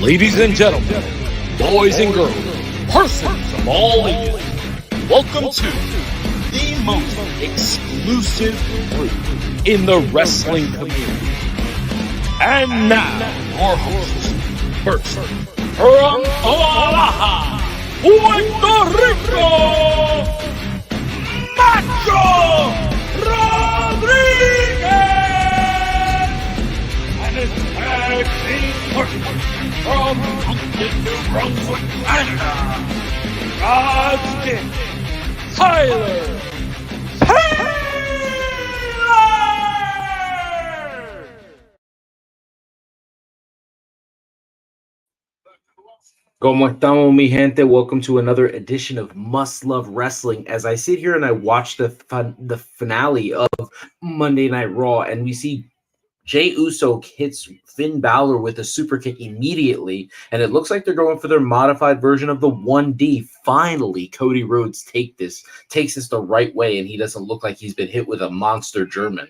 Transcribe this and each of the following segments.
Ladies and gentlemen, boys and girls, persons of all ages, welcome to the most exclusive group in the wrestling community. And now, your hosts, first, from Omaha, Puerto Rico, Macho Rodriguez, and his tag team partner from Moncton, New Brunswick, Canada, God's gift, Tyler Taylor! ¿Cómo estamos, mi gente? Welcome to another edition of Must Love Wrestling. As I sit here and I watch the finale of Monday Night Raw, and we see Jey Uso hits Finn Balor with a super kick immediately, and it looks like they're going for their modified version of the 1D. Finally, Cody Rhodes takes this the right way, and he doesn't look like he's been hit with a monster German.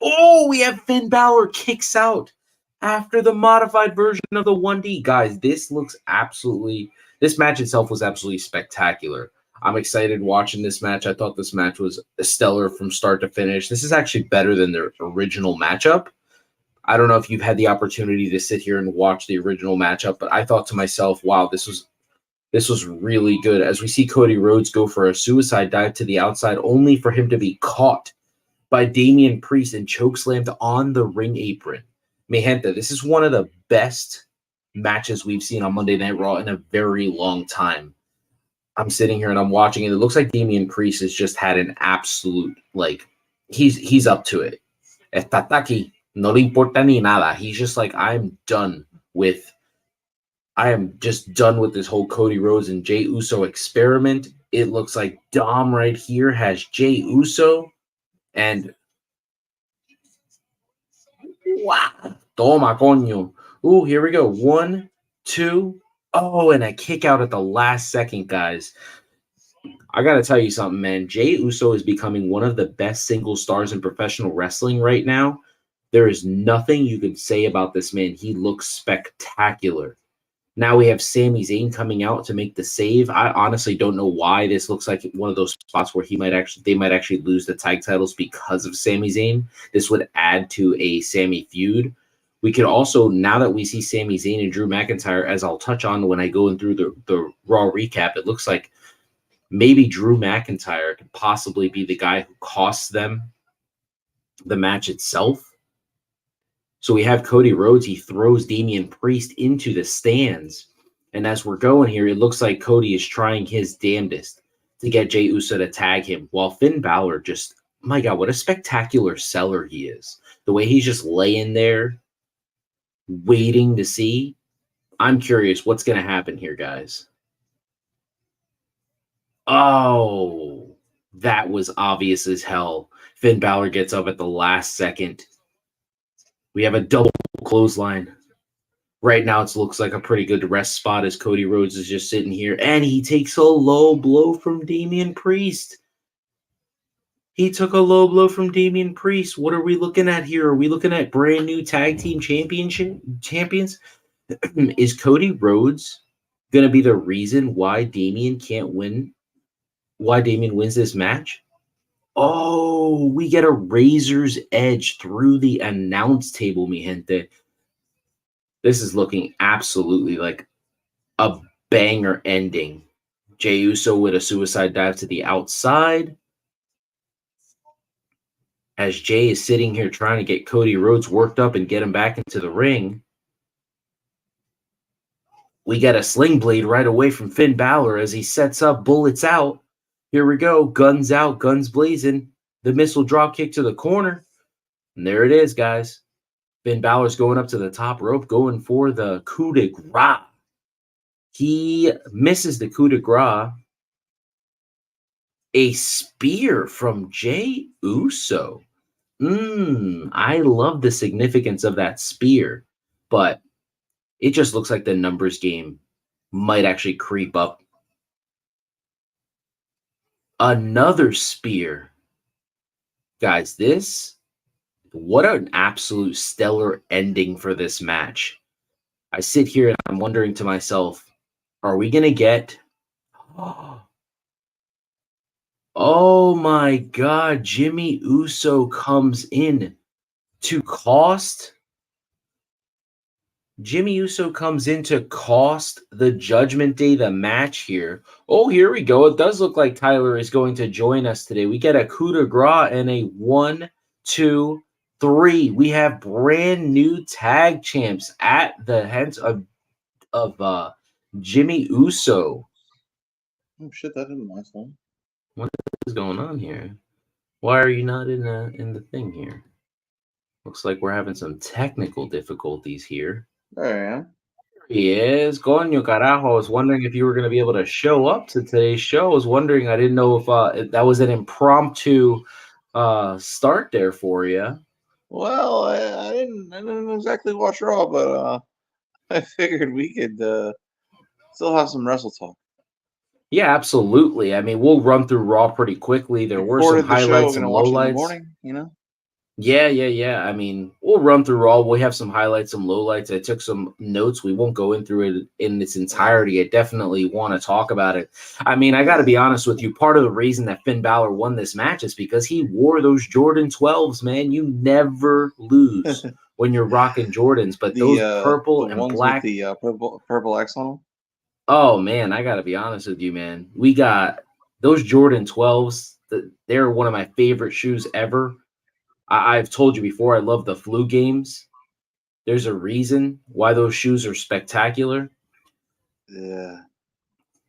Oh, we have Finn Balor kicks out after the modified version of the 1D. Guys, this match itself was absolutely spectacular. I'm excited watching this match. I thought this match was stellar from start to finish. This is actually better than their original matchup. I don't know if you've had the opportunity to sit here and watch the original matchup, but I thought to myself, wow, this was really good. As we see Cody Rhodes go for a suicide dive to the outside, only for him to be caught by Damian Priest and chokeslammed on the ring apron. Mi gente, this is one of the best matches we've seen on Monday Night Raw in a very long time. I'm sitting here and I'm watching it. It looks like Damian Priest has just had an absolute, he's up to it. Está aquí. No le importa ni nada. He's just like, I am just done with this whole Cody Rhodes and Jey Uso experiment. It looks like Dom right here has Jey Uso. And wow. Toma, coño. Ooh, here we go. 1, 2. Oh, and a kick out at the last second, guys. I got to tell you something, man. Jey Uso is becoming one of the best single stars in professional wrestling right now. There is nothing you can say about this man. He looks spectacular. Now we have Sami Zayn coming out to make the save. I honestly don't know why. This looks like one of those spots where they might actually lose the tag titles because of Sami Zayn. This would add to a Sami feud. We could also, now that we see Sami Zayn and Drew McIntyre, as I'll touch on when I go in through the Raw recap, it looks like maybe Drew McIntyre could possibly be the guy who costs them the match itself. So we have Cody Rhodes. He throws Damian Priest into the stands. And as we're going here, it looks like Cody is trying his damnedest to get Jey Uso to tag him. While Finn Balor just, my God, what a spectacular seller he is. The way he's just laying there, waiting to see. I'm curious what's going to happen here, guys. Oh, that was obvious as hell. Finn Balor gets up at the last second. We have a double clothesline. Right now, it looks like a pretty good rest spot as Cody Rhodes is just sitting here. And he takes a low blow from Damian Priest. He took a low blow from Damian Priest. What are we looking at here? Are we looking at brand new tag team champions? Is Cody Rhodes going to be the reason why Damian can't win? Why Damian wins this match? Oh, we get a razor's edge through the announce table, mi gente. This is looking absolutely like a banger ending. Jey Uso with a suicide dive to the outside. As Jey is sitting here trying to get Cody Rhodes worked up and get him back into the ring. We get a sling blade right away from Finn Balor as he sets up, bullets out. Here we go. Guns out, guns blazing. The missile drop kick to the corner. And there it is, guys. Finn Balor's going up to the top rope, going for the coup de grace. He misses the coup de grace. A spear from Jey Uso. I love the significance of that spear, but it just looks like the numbers game might actually creep up. Another spear. Guys, what an absolute stellar ending for this match. I sit here and I'm wondering to myself, are we going to get. Oh my God, Jimmy Uso comes in to cost. Jimmy Uso comes in to cost the Judgment Day the match here. Oh, here we go. It does look like Tyler is going to join us today. We get a coup de grace and a 1, 2, 3. We have brand new tag champs at the hands of Jimmy Uso. Oh shit, that didn't last long. What is going on here? Why are you not in the thing here? Looks like we're having some technical difficulties here. There I am. He is. Coño carajo. I was wondering if you were going to be able to show up to today's show. I was wondering, I didn't know if that was an impromptu start there for you. Well, I didn't exactly watch Raw, but I figured we could still have some wrestle talk. Yeah, absolutely. I mean, we'll run through Raw pretty quickly. There were some Recorded the show, highlights gonna and watch it in the lowlights. morning, you know? Yeah. I mean, we'll run through Raw. We have some highlights, some lowlights. I took some notes. We won't go in through it in its entirety. I definitely want to talk about it. I mean, I got to be honest with you. Part of the reason that Finn Balor won this match is because he wore those Jordan 12s, man. You never lose when you're rocking Jordans. But those purple and ones black. with the purple X on them. Oh, man, I got to be honest with you, man. We got those Jordan 12s. They're one of my favorite shoes ever. I've told you before, I love the flu games. There's a reason why those shoes are spectacular. Yeah.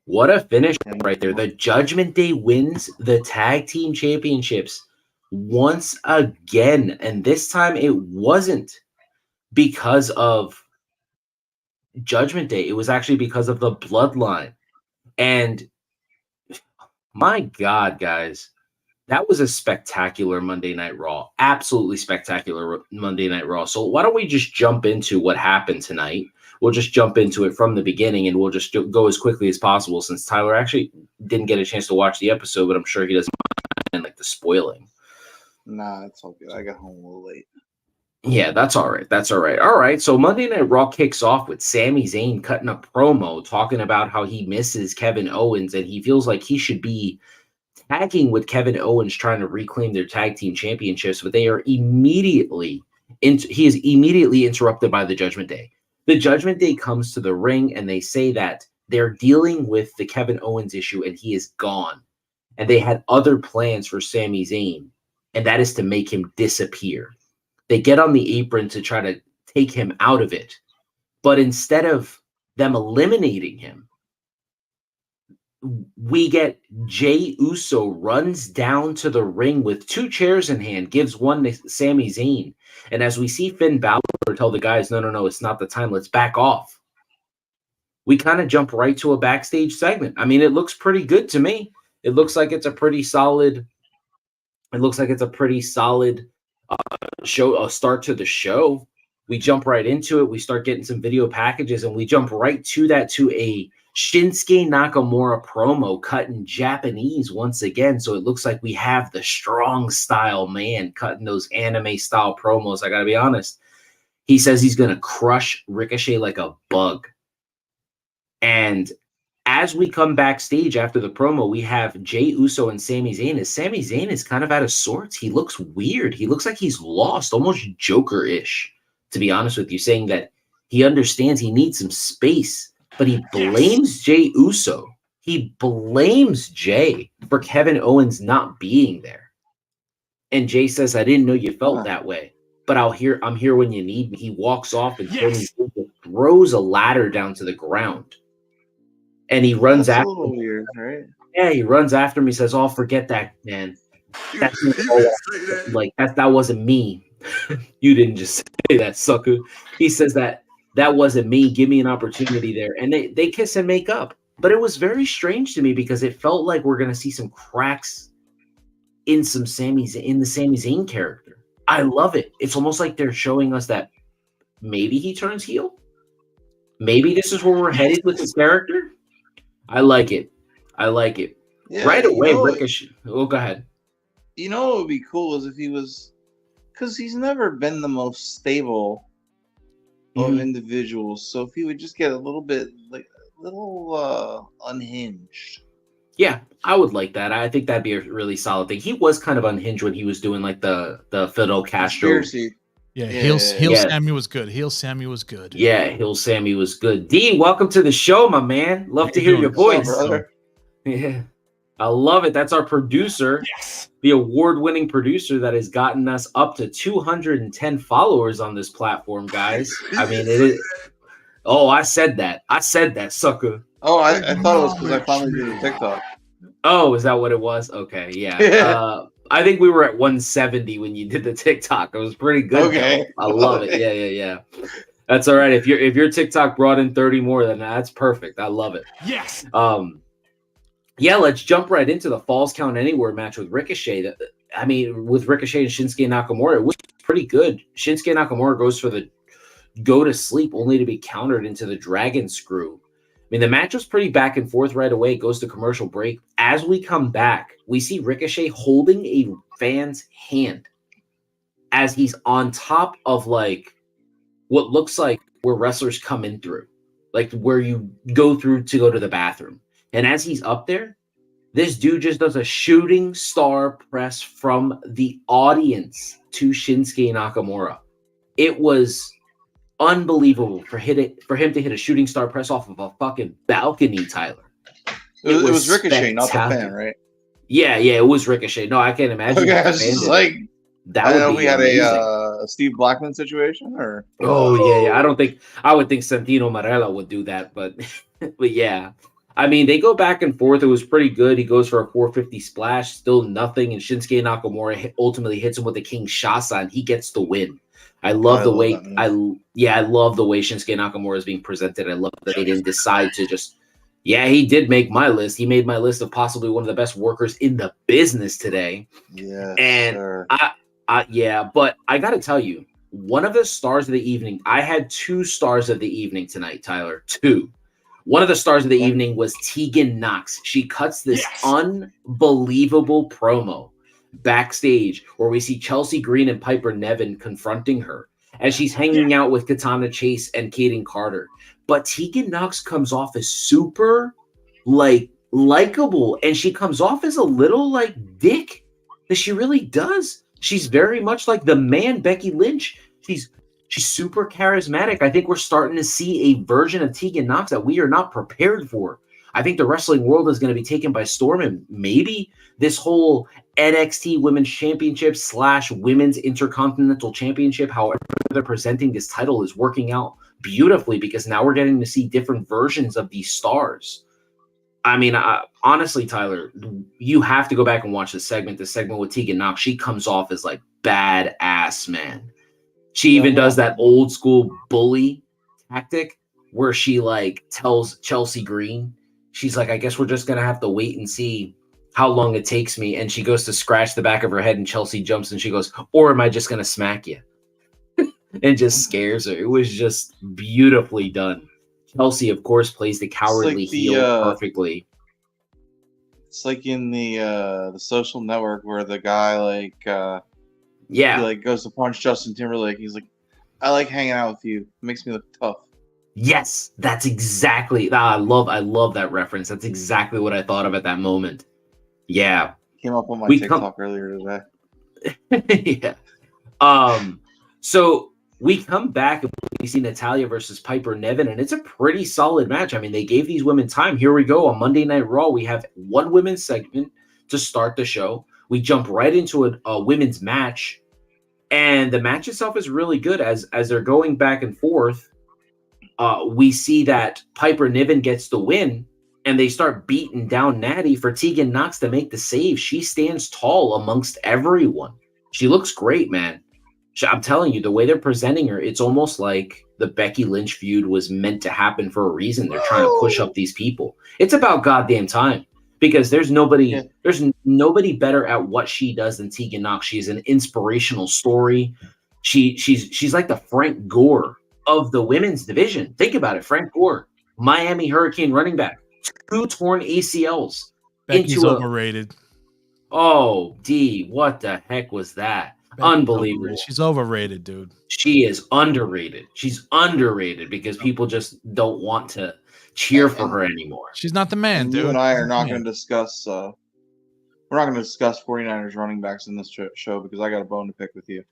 What a finish right there. The Judgment Day wins the tag team championships once again. And this time it wasn't because of Judgment Day. It was actually because of the bloodline. And my God, guys. That was a spectacular Monday Night Raw. Absolutely spectacular Monday Night Raw. So why don't we just jump into what happened tonight? We'll just jump into it from the beginning, and we'll just go as quickly as possible since Tyler actually didn't get a chance to watch the episode, but I'm sure he doesn't mind like the spoiling. Nah, it's all good. I got home a little late. Yeah, that's all right. That's all right. All right. So Monday Night Raw kicks off with Sami Zayn cutting a promo talking about how he misses Kevin Owens and he feels like he should be tagging with Kevin Owens trying to reclaim their tag team championships, but they are immediately he is immediately interrupted by the Judgment Day. The Judgment Day comes to the ring and they say that they're dealing with the Kevin Owens issue and he is gone. And they had other plans for Sami Zayn, and that is to make him disappear. They get on the apron to try to take him out of it. But instead of them eliminating him, we get Jey Uso runs down to the ring with 2 chairs in hand, gives one to Sami Zayn. And as we see Finn Balor tell the guys, no, it's not the time. Let's back off. We kind of jump right to a backstage segment. I mean, it looks pretty good to me. It looks like it's a pretty solid. Show, a start to the show. We jump right into it. We start getting some video packages, and we jump right to a Shinsuke Nakamura promo cut in Japanese once again. So it looks like we have the strong style man cutting those anime style promos. I got to be honest. He says he's going to crush Ricochet like a bug. And as we come backstage after the promo, we have Jey Uso and Sami Zayn. As Sami Zayn is kind of out of sorts. He looks weird. He looks like he's lost, almost Joker-ish, to be honest with you, saying that he understands he needs some space, but he blames Jey Uso. He blames Jey for Kevin Owens not being there. And Jey says, I didn't know you felt that way, but I'm here when you need me. He walks off and throws a ladder down to the ground. And he runs after. A little weird, right? Yeah, he runs after me. Says, "Oh, forget that, man. That wasn't me. You didn't just say that, sucker." He says that wasn't me. Give me an opportunity there, and they kiss and make up. But it was very strange to me because it felt like we're gonna see some cracks in the Sami Zayn character. I love it. It's almost like they're showing us that maybe he turns heel. Maybe this is where we're headed with his character. I like it. Yeah, right away, Ricochet. Oh, go ahead. You know what would be cool is if he was, because he's never been the most stable of individuals. So if he would just get a little bit unhinged. Yeah, I would like that. I think that'd be a really solid thing. He was kind of unhinged when he was doing like the Fidel Castro. Conspiracy. Yeah, Yeah, heel yeah. Sammy was good. Heel Sammy was good. Yeah, Hill Sammy was good. D, welcome to the show, my man. Love How to you hear doing? your What's up, voice. brother? Yeah, I love it. That's our producer, Yes. the award-winning producer that has gotten us up to 210 followers on this platform, guys. I mean, it is. Oh, I said that. I said that, sucker. Oh, I thought it was because I finally did a TikTok. Oh, is that what it was? Okay, yeah. Yeah. I think we were at 170 when you did the TikTok. It was pretty good. Okay. Though. I love it. Yeah. That's all right. If your TikTok brought in 30 more, then that's perfect. I love it. Yes. Yeah, let's jump right into the Falls Count Anywhere match with Ricochet. I mean, with Ricochet and Shinsuke Nakamura, it was pretty good. Shinsuke Nakamura goes for the go to sleep only to be countered into the dragon screw. I mean, the match was pretty back and forth right away. It goes to commercial break. As we come back, we see Ricochet holding a fan's hand as he's on top of like what looks like where wrestlers come in through, like where you go through to go to the bathroom. And as he's up there, this dude just does a shooting star press from the audience to Shinsuke Nakamura. It was unbelievable for him to hit a shooting star press off of a fucking balcony, Tyler. It was Ricochet, not the fan, spectacular. right? Yeah, it was Ricochet. No, I can't imagine. Okay, if I the was fan just did it. like, that I would know be we had amazing. a Steve Blackman situation, or Oh yeah. I would think Santino Marella would do that, but but yeah. I mean, they go back and forth. It was pretty good. He goes for a 450 splash, still nothing, and Shinsuke Nakamura ultimately hits him with the King Shasa, and he gets the win. I love the way I love the way Shinsuke Nakamura is being presented. I love that they didn't decide to just. Yeah, he did make my list. He made my list of possibly one of the best workers in the business today. yeah, And sir. but I got to tell you, one of the stars of the evening, I had 2 stars of the evening tonight, Tyler. 2. One of the stars of the evening was Tegan Knox. She cuts this unbelievable promo backstage where we see Chelsea Green and Piper Niven confronting her as she's hanging out with Katana Chase and Kaden Carter. But Tegan Knox comes off as super likable, and she comes off as a little like dick. That she really does. She's very much like the man Becky Lynch. She's super charismatic. I think we're starting to see a version of Tegan Knox that we are not prepared for. I think the wrestling world is going to be taken by storm, and maybe this whole NXT Women's Championship / Women's Intercontinental Championship, however they're presenting this title, is working out beautifully because now we're getting to see different versions of these stars. I mean, honestly, Tyler, you have to go back and watch the segment with Tegan Knox. She comes off as like badass, man. She even does that old school bully tactic where she like tells Chelsea Green, she's like, I guess we're just going to have to wait and see how long it takes me. And she goes to scratch the back of her head and Chelsea jumps and she goes, or am I just going to smack you? And just scares her. It was just beautifully done. Chelsea, of course, plays the cowardly heel perfectly. It's like in the Social Network where the guy he like goes to punch Justin Timberlake. He's like, I like hanging out with you. It makes me look tough. Yes, that's exactly. I love that reference. That's exactly what I thought of at that moment. Yeah, Came up on my TikTok earlier today. Yeah. So we come back and we see Natalya versus Piper Niven, and it's a pretty solid match. I mean, they gave these women time. Here we go on Monday Night Raw. We have one women's segment to start the show. We jump right into a women's match, and the match itself is really good. As they're going back and forth, we see that Piper Niven gets the win, and they start beating down Natty for Tegan Knox to make the save. She stands tall amongst everyone. She looks great, man. I'm telling you, the way they're presenting her, it's almost like the Becky Lynch feud was meant to happen for a reason. They're trying to push up these people. It's about goddamn time because there's nobody better at what she does than Tegan Knox. She's an inspirational story. She's like the Frank Gore of the women's division. Think about it, Frank Gore, Miami Hurricane running back, 2 torn ACLs. Becky's overrated. Oh, D, what the heck was that? Unbelievable. She's overrated, dude. She is underrated. She's underrated because people just don't want to cheer for her anymore. She's not the man, dude. You and I are not going to discuss. We're not going to discuss 49ers running backs in this show because I got a bone to pick with you.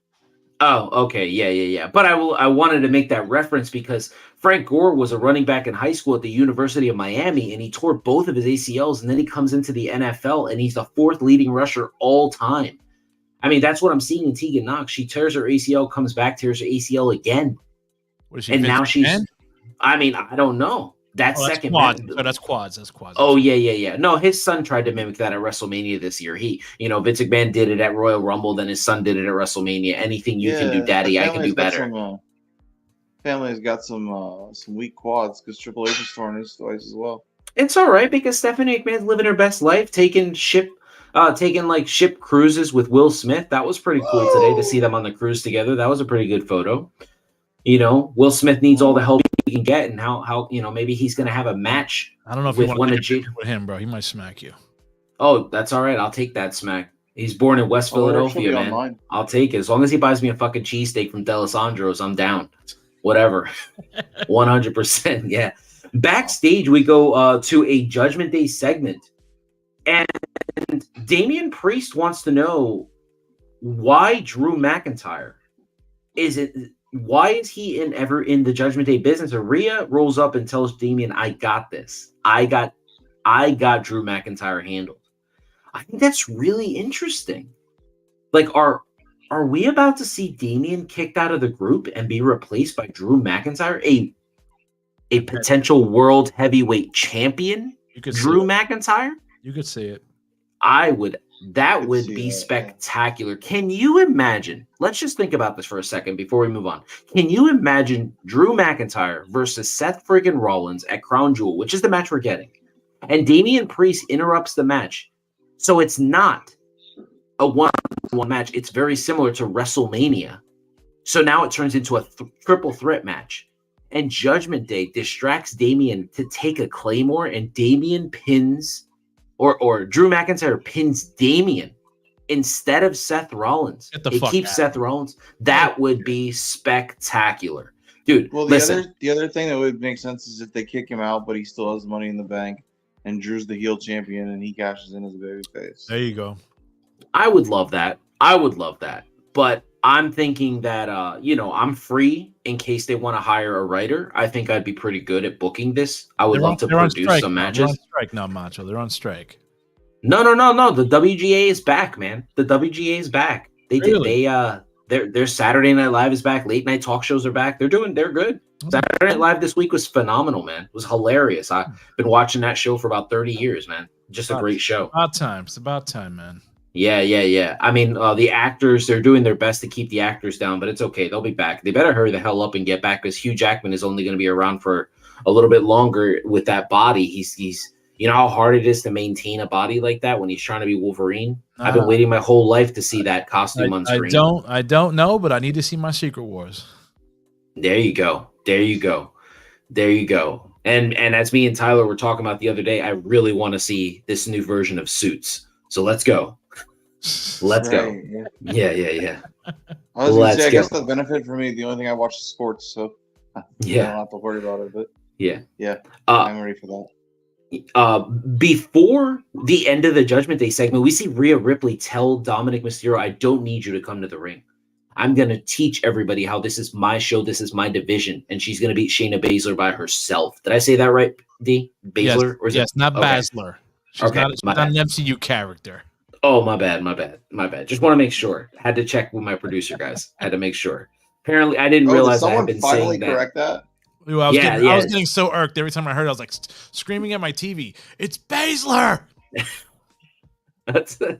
Oh, okay. Yeah. But I wanted to make that reference because Frank Gore was a running back in high school at the University of Miami, and he tore both of his ACLs, and then he comes into the NFL, and he's the 4th leading rusher all time. I mean, that's what I'm seeing in Tegan Knox. She tears her ACL, comes back, tears her ACL again. What is she? And now she's, I mean, I don't know. That's second. Quads. That's quads. Oh, yeah. No, his son tried to mimic that at WrestleMania this year. Vince McMahon did it at Royal Rumble, then his son did it at WrestleMania. Anything you can do, Daddy, I can do better. Family's got some weak quads because Triple H is torn his twice as well. It's all right because Stephanie McMahon's living her best life, taking ship cruises with Will Smith. That was pretty cool today to see them on the cruise together. That was a pretty good photo. Will Smith needs all the help he can get, and how maybe he's going to have a match. I don't know if with you want to get with him, bro. He might smack you. Oh, that's all right. I'll take that smack. He's born in West Philadelphia, man. Online. I'll take it. As long as he buys me a fucking cheesesteak from D'Alessandro's, I'm down. Whatever. 100%. Yeah. Backstage, we go to a Judgment Day segment. And Damian Priest wants to know why Drew McIntyre why is he ever in the Judgment Day business? And Rhea rolls up and tells Damian, I got this. I got Drew McIntyre handled. I think that's really interesting. Like, are we about to see Damian kicked out of the group and be replaced by Drew McIntyre, a potential world heavyweight champion? Drew McIntyre? You could see it. That would be spectacular. Can you imagine? Let's just think about this for a second before we move on. Can you imagine Drew McIntyre versus Seth friggin' Rollins at Crown Jewel, which is the match we're getting, and Damian Priest interrupts the match? So it's not a one-on-one match. It's very similar to WrestleMania. So now it turns into a triple threat match. And Judgment Day distracts Damian to take a Claymore, and Damian pins or Drew McIntyre pins Damian instead of Seth Rollins. It keeps Seth Rollins. That would be spectacular. Dude, well, the other thing that would make sense is if they kick him out, but he still has Money in the Bank, and Drew's the heel champion, and he cashes in as a babyface. There you go. I would love that. But I'm thinking that, I'm free in case they want to hire a writer. I think I'd be pretty good at booking this. I would love to produce some matches. They're on strike now, Macho. They're on strike. No. The WGA is back, man. The WGA is back. Their Saturday Night Live is back. Late night talk shows are back. They're good. Saturday Night Live this week was phenomenal, man. It was hilarious. I've been watching that show for about 30 years, man. Just a great show. It's about time, man. Yeah. I mean, the actors, they're doing their best to keep the actors down, but it's okay. They'll be back. They better hurry the hell up and get back because Hugh Jackman is only going to be around for a little bit longer with that body. He's you know how hard it is to maintain a body like that when he's trying to be Wolverine? I've been waiting my whole life to see that costume on screen. I don't know, but I need to see my Secret Wars. There you go. And as me and Tyler were talking about the other day, I really want to see this new version of Suits. So let's go. Let's go. Yeah. I was gonna say, I guess the benefit for me, the only thing I watch is sports, so I don't have to worry about it. But yeah, I'm ready for that. Before the end of the Judgment Day segment, we see Rhea Ripley tell Dominic Mysterio, I don't need you to come to the ring. I'm going to teach everybody how this is my show. This is my division. And she's going to beat Shayna Baszler by herself. Did I say that right, D? Baszler? Yes, not Baszler. She's not an MCU character. Oh, my bad. Just want to make sure. Had to check with my producer, guys. Had to make sure. Apparently, I didn't realize I had been saying that. Correct that? Ooh, I was getting so irked every time I heard it. I was like screaming at my TV. It's Baszler.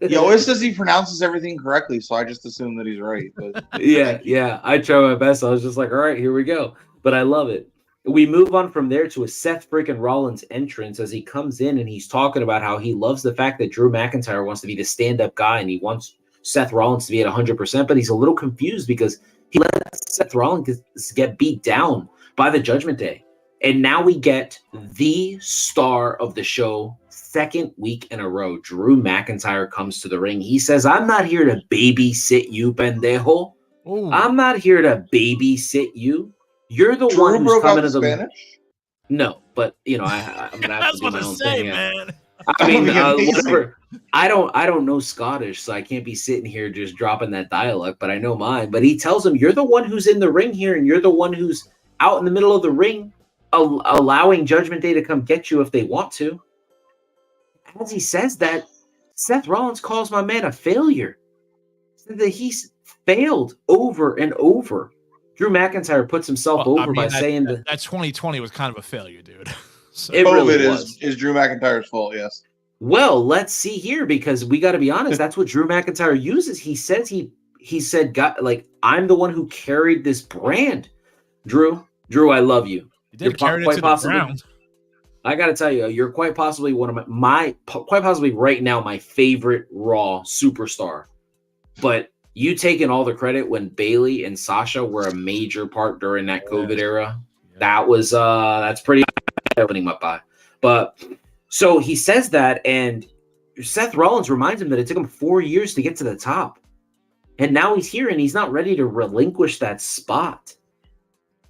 He always says he pronounces everything correctly, so I just assume that he's right. But yeah. I try my best. I was just like, all right, here we go. But I love it. We move on from there to a Seth freaking Rollins entrance as he comes in and he's talking about how he loves the fact that Drew McIntyre wants to be the stand-up guy and he wants Seth Rollins to be at 100%, but he's a little confused because he let Seth Rollins get beat down by the Judgment Day. And now we get the star of the show second week in a row, Drew McIntyre comes to the ring. He says, I'm not here to babysit you, pendejo. Ooh. I'm not here to babysit you. You're the Drew one who's broke out coming the to the Spanish? No, but I'm gonna have to do my own thing. Man. I mean, Amazing. whatever. I don't know Scottish, so I can't be sitting here just dropping that dialect, but I know mine. But he tells him, you're the one who's in the ring here, and you're the one who's out in the middle of the ring, allowing Judgment Day to come get you if they want to. As he says that, Seth Rollins calls my man a failure. Said that he's failed over and over. Drew McIntyre puts himself over by saying that 2020 was kind of a failure, dude. So. It really was. Is Drew McIntyre's fault, yes. Well, let's see here, because we got to be honest. That's what Drew McIntyre uses. He says he said, I'm the one who carried this brand. Drew, I love you. You're quite possibly. I got to tell you, you're quite possibly one of quite possibly right now my favorite Raw superstar. But you taking all the credit when Bayley and Sasha were a major part during that COVID era. That was that's pretty opening my eye. But so he says that, and Seth Rollins reminds him that it took him 4 years to get to the top. And now he's here and he's not ready to relinquish that spot.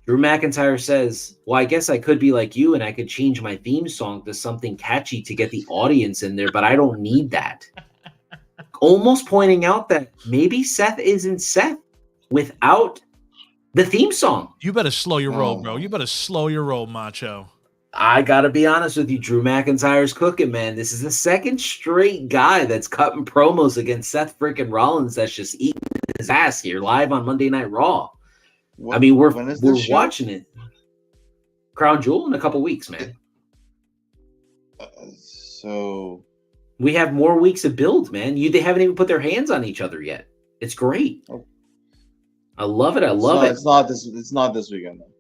Drew McIntyre says, well, I guess I could be like you and I could change my theme song to something catchy to get the audience in there, but I don't need that. Almost pointing out that maybe Seth isn't Seth without the theme song. You better slow your roll, bro. You better slow your roll, Macho. I got to be honest with you. Drew McIntyre's cooking, man. This is the second straight guy that's cutting promos against Seth freaking Rollins that's just eating his ass here live on Monday Night Raw. I mean, we're watching it. Crown Jewel in a couple weeks, man. So we have more weeks of build, man. They haven't even put their hands on each other yet. It's great. I love it. I love it. It's not this weekend, though.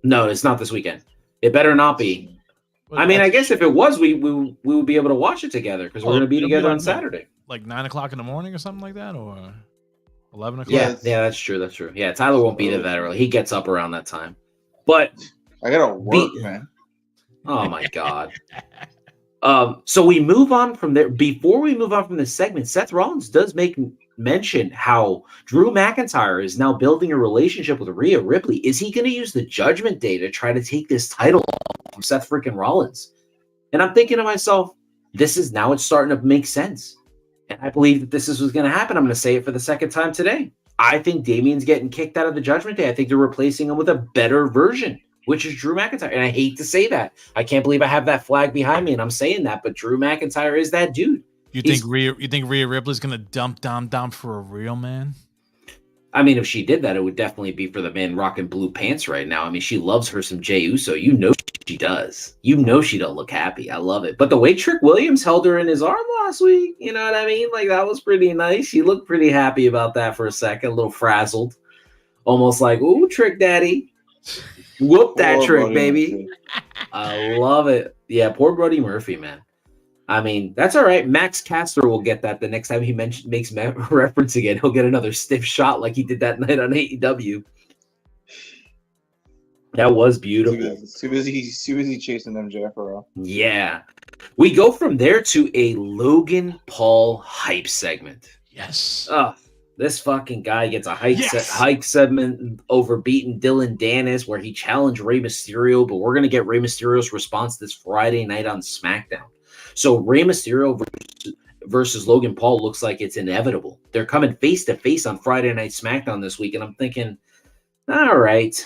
No, it's not this weekend. It better not be. I mean, I guess if it was, we would be able to watch it together because we're going to be together on Saturday. Like 9 o'clock in the morning or something like that, or 11 o'clock. Yeah, that's true. That's true. Yeah, Tyler won't be there that early. He gets up around that time. But I gotta work, man. Oh my god. So we move on from there. Before we move on from this segment, Seth Rollins does make mention how Drew McIntyre is now building a relationship with Rhea Ripley. Is he going to use the Judgment Day to try to take this title from Seth freaking Rollins? And I'm thinking to myself, it's starting to make sense. And I believe that this is what's going to happen. I'm going to say it for the second time today. I think Damien's getting kicked out of the Judgment Day. I think they're replacing him with a better version, which is Drew McIntyre. And I hate to say that. I can't believe I have that flag behind me and I'm saying that, but Drew McIntyre is that dude. You think Rhea Ripley's gonna dump down for a real man? I mean, if she did that, it would definitely be for the man rocking blue pants right now. I mean, she loves her some Jey Uso. You know she does. You know she don't look happy. I love it. But the way Trick Williams held her in his arm last week, you know what I mean? Like, that was pretty nice. She looked pretty happy about that for a second, a little frazzled. Almost like, ooh, Trick Daddy. Whoop that trick, baby. I love it. Yeah, poor Brody Murphy, man. I mean, that's all right. Max Caster will get that the next time he makes reference again. He'll get another stiff shot like he did that night on AEW. That was beautiful. Too busy chasing MJF around. Yeah. We go from there to a Logan Paul hype segment. Yes. This fucking guy gets a hype segment over beating Dylan Dennis where he challenged Rey Mysterio, but we're going to get Rey Mysterio's response this Friday night on SmackDown. So Rey Mysterio versus Logan Paul looks like it's inevitable. They're coming face to face on Friday Night SmackDown this week, and I'm thinking, all right.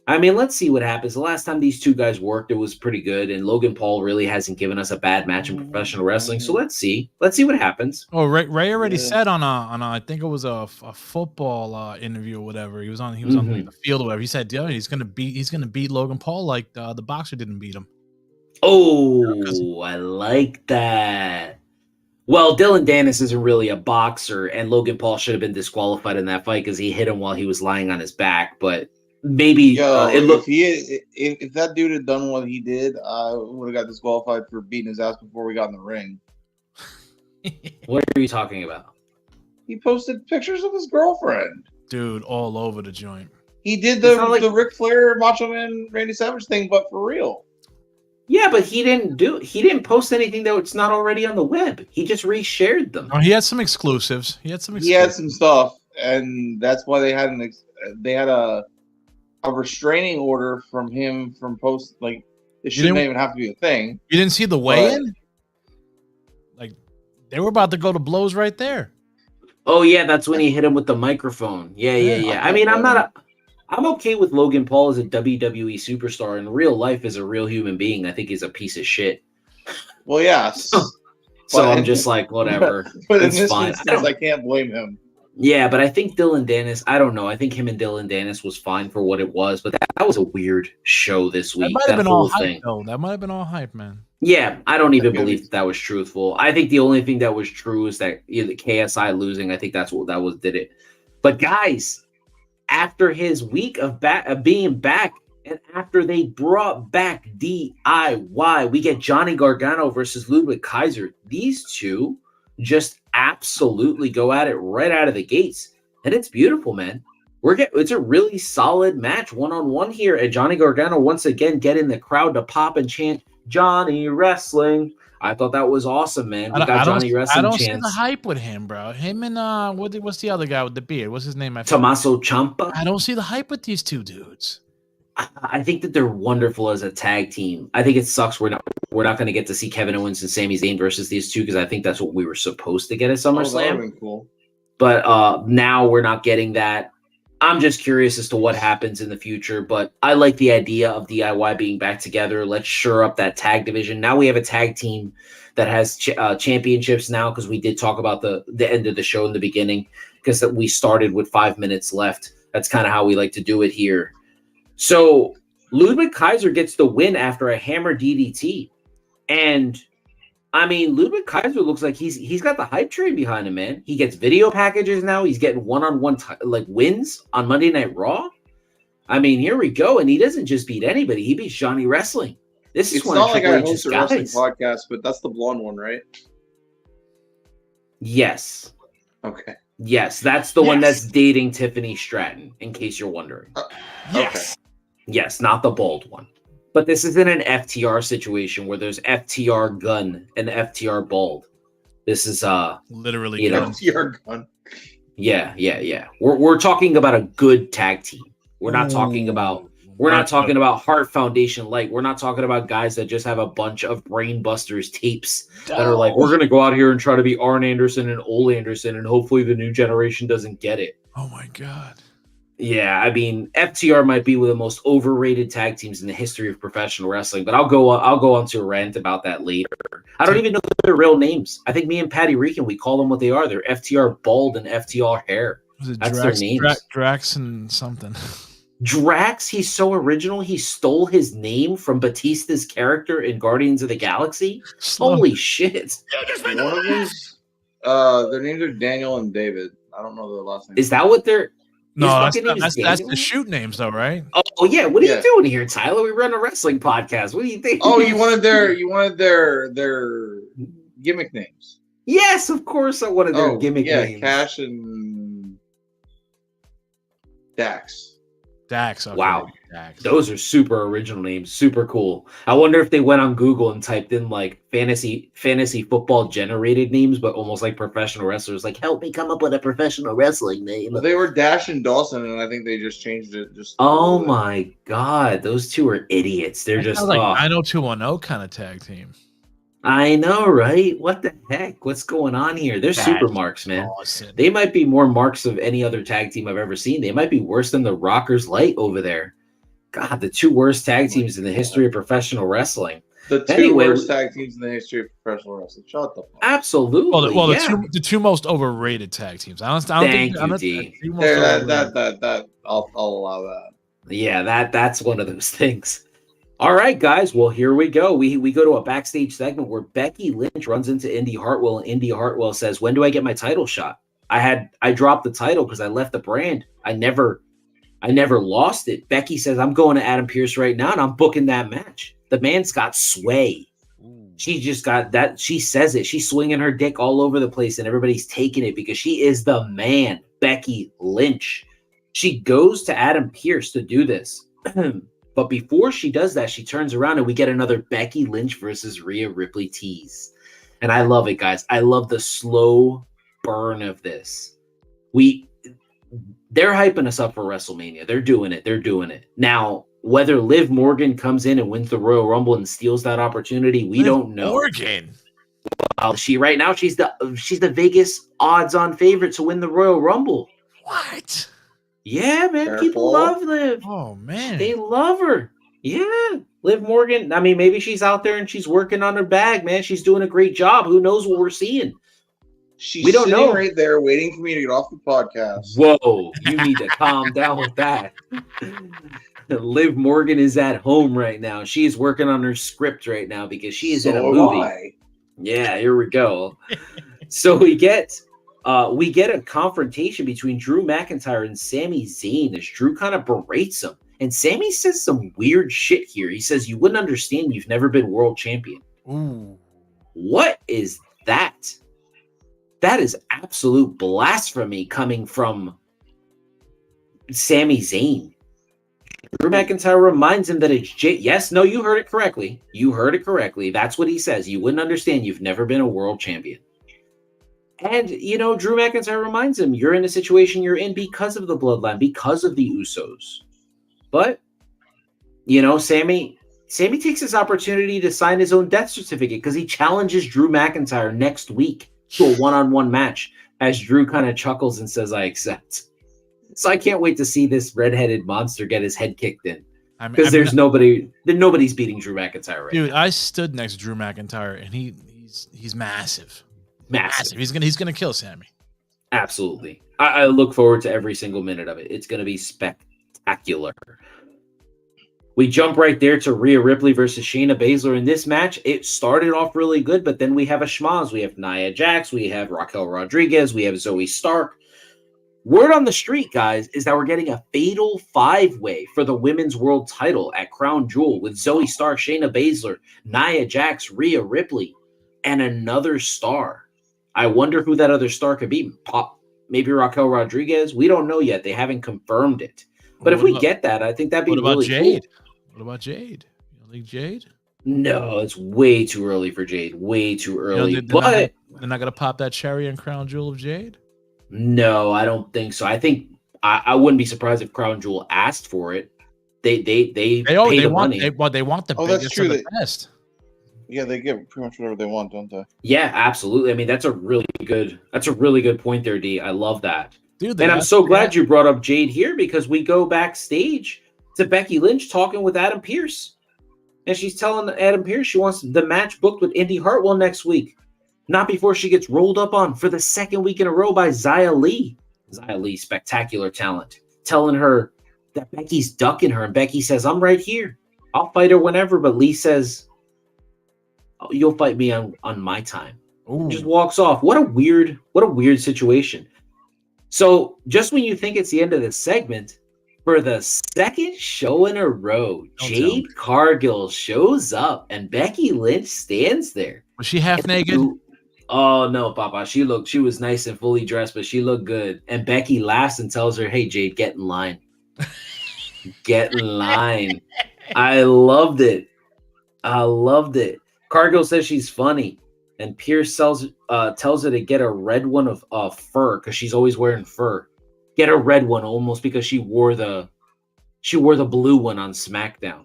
I mean, let's see what happens. The last time these two guys worked, it was pretty good, and Logan Paul really hasn't given us a bad match in professional wrestling. So let's see what happens. Oh, Ray already said on I think it was a football interview or whatever. He was on the field or whatever. He said, yeah, he's gonna beat Logan Paul like the boxer didn't beat him. Oh, I like that. Well, Dylan Dennis isn't really a boxer, and Logan Paul should have been disqualified in that fight because he hit him while he was lying on his back. But maybe if that dude had done what he did, I would have got disqualified for beating his ass before we got in the ring. What are you talking about? He posted pictures of his girlfriend. Dude, all over the joint. He did the Ric Flair, Macho Man, Randy Savage thing, but for real. Yeah, but he didn't post anything that was not already on the web. He just reshared them. Oh, he had some exclusives. He had some stuff, and that's why they had a restraining order from him from post. Like, it shouldn't even have to be a thing. You didn't see the weigh-in? Like, they were about to go to blows right there. Oh yeah, that's when he hit him with the microphone. Yeah. I mean, I'm okay with Logan Paul as a WWE superstar. In real life, as a real human being, I think he's a piece of shit. Well, yes. So I'm just like, whatever. But in this instance, I can't blame him. Yeah, but I think Dylan Dennis, I don't know. I think him and Dylan Dennis was fine for what it was, but that was a weird show this week. That might have been all hype, though. That might have been all hype, man. Yeah, I don't even believe that was truthful. I think the only thing that was true is that the KSI losing. I think that's what did it. But guys, after his week of being back, and after they brought back DIY, we get Johnny Gargano versus Ludwig Kaiser. These two just absolutely go at it right out of the gates, and it's beautiful, man. It's a really solid match one-on-one here, and Johnny Gargano once again getting the crowd to pop and chant Johnny Wrestling. I thought that was awesome, man. We got Johnny Wrestling I don't chants. see the hype with him, bro. Him and what's the other guy with the beard? What's his name? Tommaso Ciampa. I don't see the hype with these two dudes. I think that they're wonderful as a tag team. I think it sucks we're not going to get to see Kevin Owens and Sami Zayn versus these two, because I think that's what we were supposed to get at SummerSlam. That would have been cool. But now we're not getting that. I'm just curious as to what happens in the future, but I like the idea of DIY being back together. Let's shore up that tag division. Now we have a tag team that has championships now, because we did talk about the end of the show in the beginning, because we started with 5 minutes left. That's kind of how we like to do it here. So Ludwig Kaiser gets the win after a hammer DDT. And I mean, Ludwig Kaiser looks like he's got the hype train behind him, man. He gets video packages now. He's getting one-on-one wins on Monday Night Raw. I mean, here we go. And he doesn't just beat anybody. He beats Johnny Wrestling. This is it's not like I host a wrestling podcast, but that's the blonde one, right? Yes. Okay. Yes, that's the one that's dating Tiffany Stratton, in case you're wondering. Yes. Okay. Yes, not the bald one. But this isn't an FTR situation where there's FTR gun and FTR bald. This is literally FTR gun. Yeah. We're talking about a good tag team. We're not talking about Heart Foundation Light. We're not talking about guys that just have a bunch of Brain Busters tapes that are like, we're gonna go out here and try to be Arn Anderson and Ole Anderson, and hopefully the new generation doesn't get it. Oh my god. Yeah, I mean, FTR might be one of the most overrated tag teams in the history of professional wrestling, but I'll go on to a rant about that later. I don't even know their real names. I think me and Patty Regan, we call them what they are. They're FTR bald and FTR hair. That's their names. Drax and something. Drax, he's so original. He stole his name from Batista's character in Guardians of the Galaxy. Holy shit. One of these, their names are Daniel and David. I don't know their last name. Is that what they're... No, that's the shoot names, though, right? Oh yeah. What are you doing here, Tyler? We run a wrestling podcast. What do you think? Oh, you wanted their gimmick names. Yes, of course I wanted their gimmick names. Cash and Dax. Okay. Wow. Dax. Those are super original names. Super cool. I wonder if they went on Google and typed in like fantasy football generated names, but almost like professional wrestlers. Like, help me come up with a professional wrestling name. Well, they were Dash and Dawson, and I think they just changed it. Oh my god, those two are idiots. They're just like 90210 kind of tag team. I know, right? What the heck? What's going on here? They're super marks, man. Awesome. They might be more marks of any other tag team I've ever seen. They might be worse than the Rockers Light over there. God, the two worst tag teams in the history of professional wrestling. The two worst tag teams in the history of professional wrestling. Shut the fuck up. Absolutely. Well, the two most overrated tag teams. I don't think I'll allow that. Yeah, that's one of those things. All right, guys. Well, here we go. We go to a backstage segment where Becky Lynch runs into Indy Hartwell, and Indy Hartwell says, "When do I get my title shot? I dropped the title because I left the brand. I never lost it." Becky says, "I'm going to Adam Pearce right now, and I'm booking that match." The man's got sway. She just got that. She says it. She's swinging her dick all over the place, and everybody's taking it because she is the man, Becky Lynch. She goes to Adam Pearce to do this. But before she does that, she turns around and we get another Becky Lynch versus Rhea Ripley tease. And I love it, guys. I love the slow burn of this. They're hyping us up for WrestleMania. They're doing it. Now, whether Liv Morgan comes in and wins the Royal Rumble and steals that opportunity, we don't know. Morgan. Right now she's the Vegas odds-on favorite to win the Royal Rumble. What? Yeah, man. Careful. People love Liv. Oh man, they love her. Yeah, Liv Morgan. I mean, maybe she's out there and she's working on her bag, man. She's doing a great job. Who knows what we're seeing? We don't know. Right there, waiting for me to get off the podcast. Whoa, you need to calm down with that. Liv Morgan is at home right now. She is working on her script right now because she is in a movie. Yeah, here we go. So we get a confrontation between Drew McIntyre and Sami Zayn as Drew kind of berates him. And Sami says some weird shit here. He says, "You wouldn't understand. You've never been world champion." Ooh. What is that? That is absolute blasphemy coming from Sami Zayn. Drew McIntyre reminds him that it's Yes, no, you heard it correctly. That's what he says. You wouldn't understand. You've never been a world champion. And, Drew McIntyre reminds him, you're in a situation you're in because of the bloodline, because of the Usos. But, Sami takes his opportunity to sign his own death certificate because he challenges Drew McIntyre next week to a one-on-one match as Drew kind of chuckles and says, "I accept." So I can't wait to see this redheaded monster get his head kicked in because nobody's beating Drew McIntyre right Dude, now. I stood next to Drew McIntyre and he's massive. Massive. He's gonna kill Sami. Absolutely. I look forward to every single minute of it. It's gonna be spectacular. We jump right there to Rhea Ripley versus Shayna Baszler in this match. It started off really good, but then we have a schmoz. We have Nia Jax, we have Raquel Rodriguez, we have Zoe Stark. Word on the street, guys, is that we're getting a fatal five-way for the women's world title at Crown Jewel with Zoe Stark, Shayna Baszler, Nia Jax, Rhea Ripley, and another star. I wonder who that other star could be. Maybe Raquel Rodriguez? We don't know yet. They haven't confirmed it. But if we get that, I think that'd be really Jade? Cool. What about Jade? You don't think Jade? No, it's way too early for Jade. Way too early. They're not gonna pop that cherry and Crown Jewel of Jade? No, I don't think so. I think I wouldn't be surprised if Crown Jewel asked for it. They pay the money. They want the biggest and the best. Yeah, they give pretty much whatever they want, don't they? Yeah, absolutely. I mean, that's a really good point there, D. I love that. Dude, and I'm so glad you brought up Jade here because we go backstage to Becky Lynch talking with Adam Pearce. And she's telling Adam Pearce she wants the match booked with Indy Hartwell next week. Not before she gets rolled up on for the second week in a row by Xia Li. Xia Li, spectacular talent. Telling her that Becky's ducking her. And Becky says, "I'm right here. I'll fight her whenever." But Lee says, "Oh, you'll fight me on my time." Just walks off. What a weird situation. So just when you think it's the end of this segment, for the second show in a row, Jade Cargill shows up and Becky Lynch stands there. Was she half naked? Oh no, Papa. She was nice and fully dressed, but she looked good. And Becky laughs and tells her, "Hey Jade, get in line." Get in line. I loved it. Cargill says she's funny. And Pierce tells her to get a red one of fur because she's always wearing fur. Get a red one almost because she wore the blue one on SmackDown.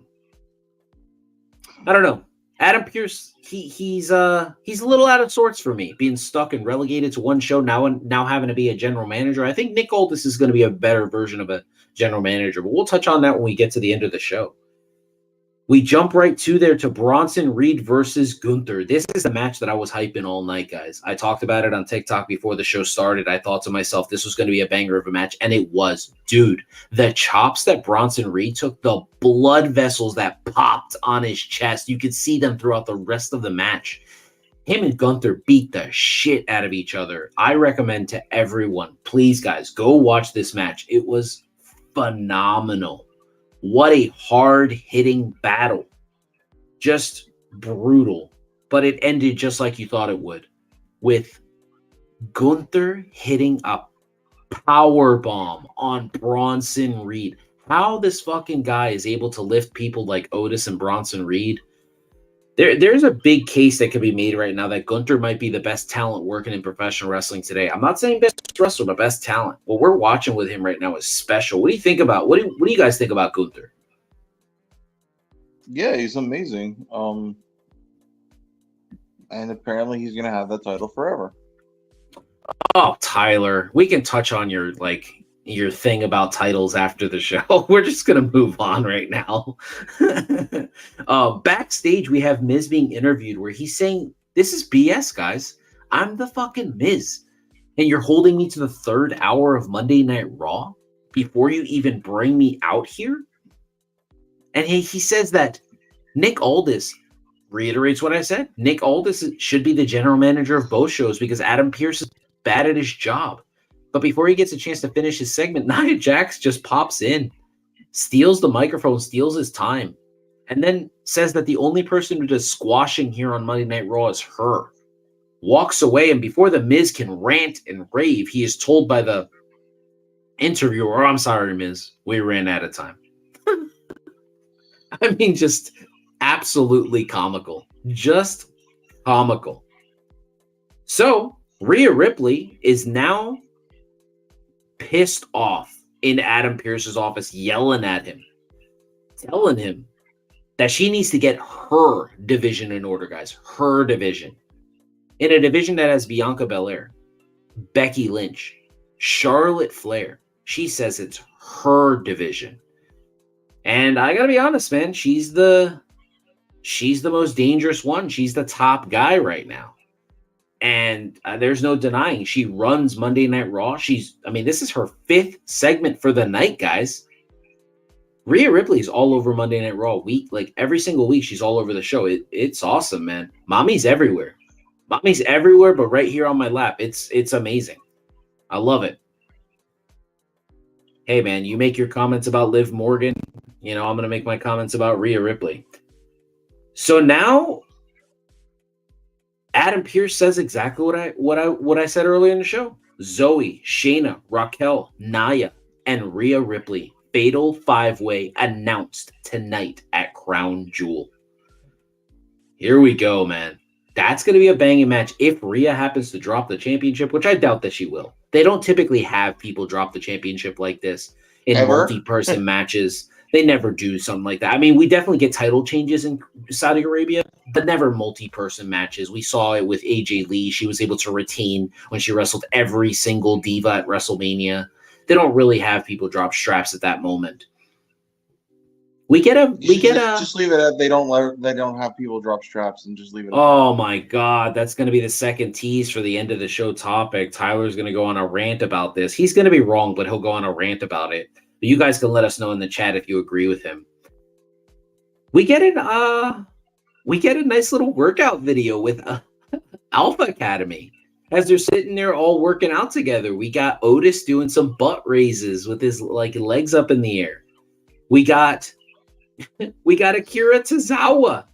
I don't know. Adam Pearce, he's a little out of sorts for me, being stuck and relegated to one show now having to be a general manager. I think Nick Aldis is going to be a better version of a general manager, but we'll touch on that when we get to the end of the show. We jump right to Bronson Reed versus Gunther. This is a match that I was hyping all night, guys. I talked about it on TikTok before the show started. I thought to myself, this was going to be a banger of a match, and it was. Dude, the chops that Bronson Reed took, the blood vessels that popped on his chest, you could see them throughout the rest of the match. Him and Gunther beat the shit out of each other. I recommend to everyone, please, guys, go watch this match. It was phenomenal. What a hard-hitting battle. Just brutal. But it ended just like you thought it would. With Gunther hitting a power bomb on Bronson Reed. how this fucking guy is able to lift people like Otis and Bronson Reed. There's a big case that could be made right now that Gunther might be the best talent working in professional wrestling today. I'm not saying best wrestler, but best talent. What we're watching with him right now is special. What do you think about what do you guys think about Gunther? Yeah, he's amazing. And apparently he's gonna have that title forever. Oh, Tyler, we can touch on your thing about titles after the show. We're just gonna move on right now. Backstage, we have Miz being interviewed where he's saying, "This is BS, guys. I'm the fucking Miz, and you're holding me to the 3rd hour of Monday Night Raw before you even bring me out here." And he says that Nick Aldis reiterates what I said. Nick Aldis should be the general manager of both shows because Adam Pearce is bad at his job. But before he gets a chance to finish his segment, Nia Jax just pops in, steals the microphone, steals his time, and then says that the only person who does squashing here on Monday Night Raw is her. Walks away, and before the Miz can rant and rave, he is told by the interviewer, "I'm sorry, Miz, we ran out of time." I mean, just absolutely comical. Just comical. So, Rhea Ripley is now pissed off in Adam Pearce's office, yelling at him, telling him that she needs to get her division in order, guys. Her division. In a division that has Bianca Belair, Becky Lynch, Charlotte Flair. She says it's her division. And I gotta be honest, man, she's the most dangerous one. She's the top guy right now. And there's no denying she runs Monday Night Raw. This is her 5th segment for the night, guys. Rhea Ripley's all over Monday Night Raw every single week. She's all over the show. It's awesome, man. Mommy's everywhere. Mommy's everywhere, but right here on my lap. It's amazing. I love it. Hey, man, you make your comments about Liv Morgan. I'm going to make my comments about Rhea Ripley. So now Adam Pearce says exactly what I said earlier in the show. Zoe, Shayna, Raquel, Nia, and Rhea Ripley. Fatal 5-way announced tonight at Crown Jewel. Here we go, man. That's going to be a banging match if Rhea happens to drop the championship, which I doubt that she will. They don't typically have people drop the championship like this in multi-person matches. They never do something like that. I mean, we definitely get title changes in Saudi Arabia, but never multi-person matches. We saw it with AJ Lee. She was able to retain when she wrestled every single diva at WrestleMania. They don't really have people drop straps at that moment. Just leave it at they don't have people drop straps and just leave it. Oh my God, that's going to be the second tease for the end of the show topic. Tyler's going to go on a rant about this. He's going to be wrong, but he'll go on a rant about it. But you guys can let us know in the chat if you agree with him. We get a nice little workout video with Alpha Academy as they're sitting there all working out together. We got Otis doing some butt raises with his legs up in the air. We got Akira Tozawa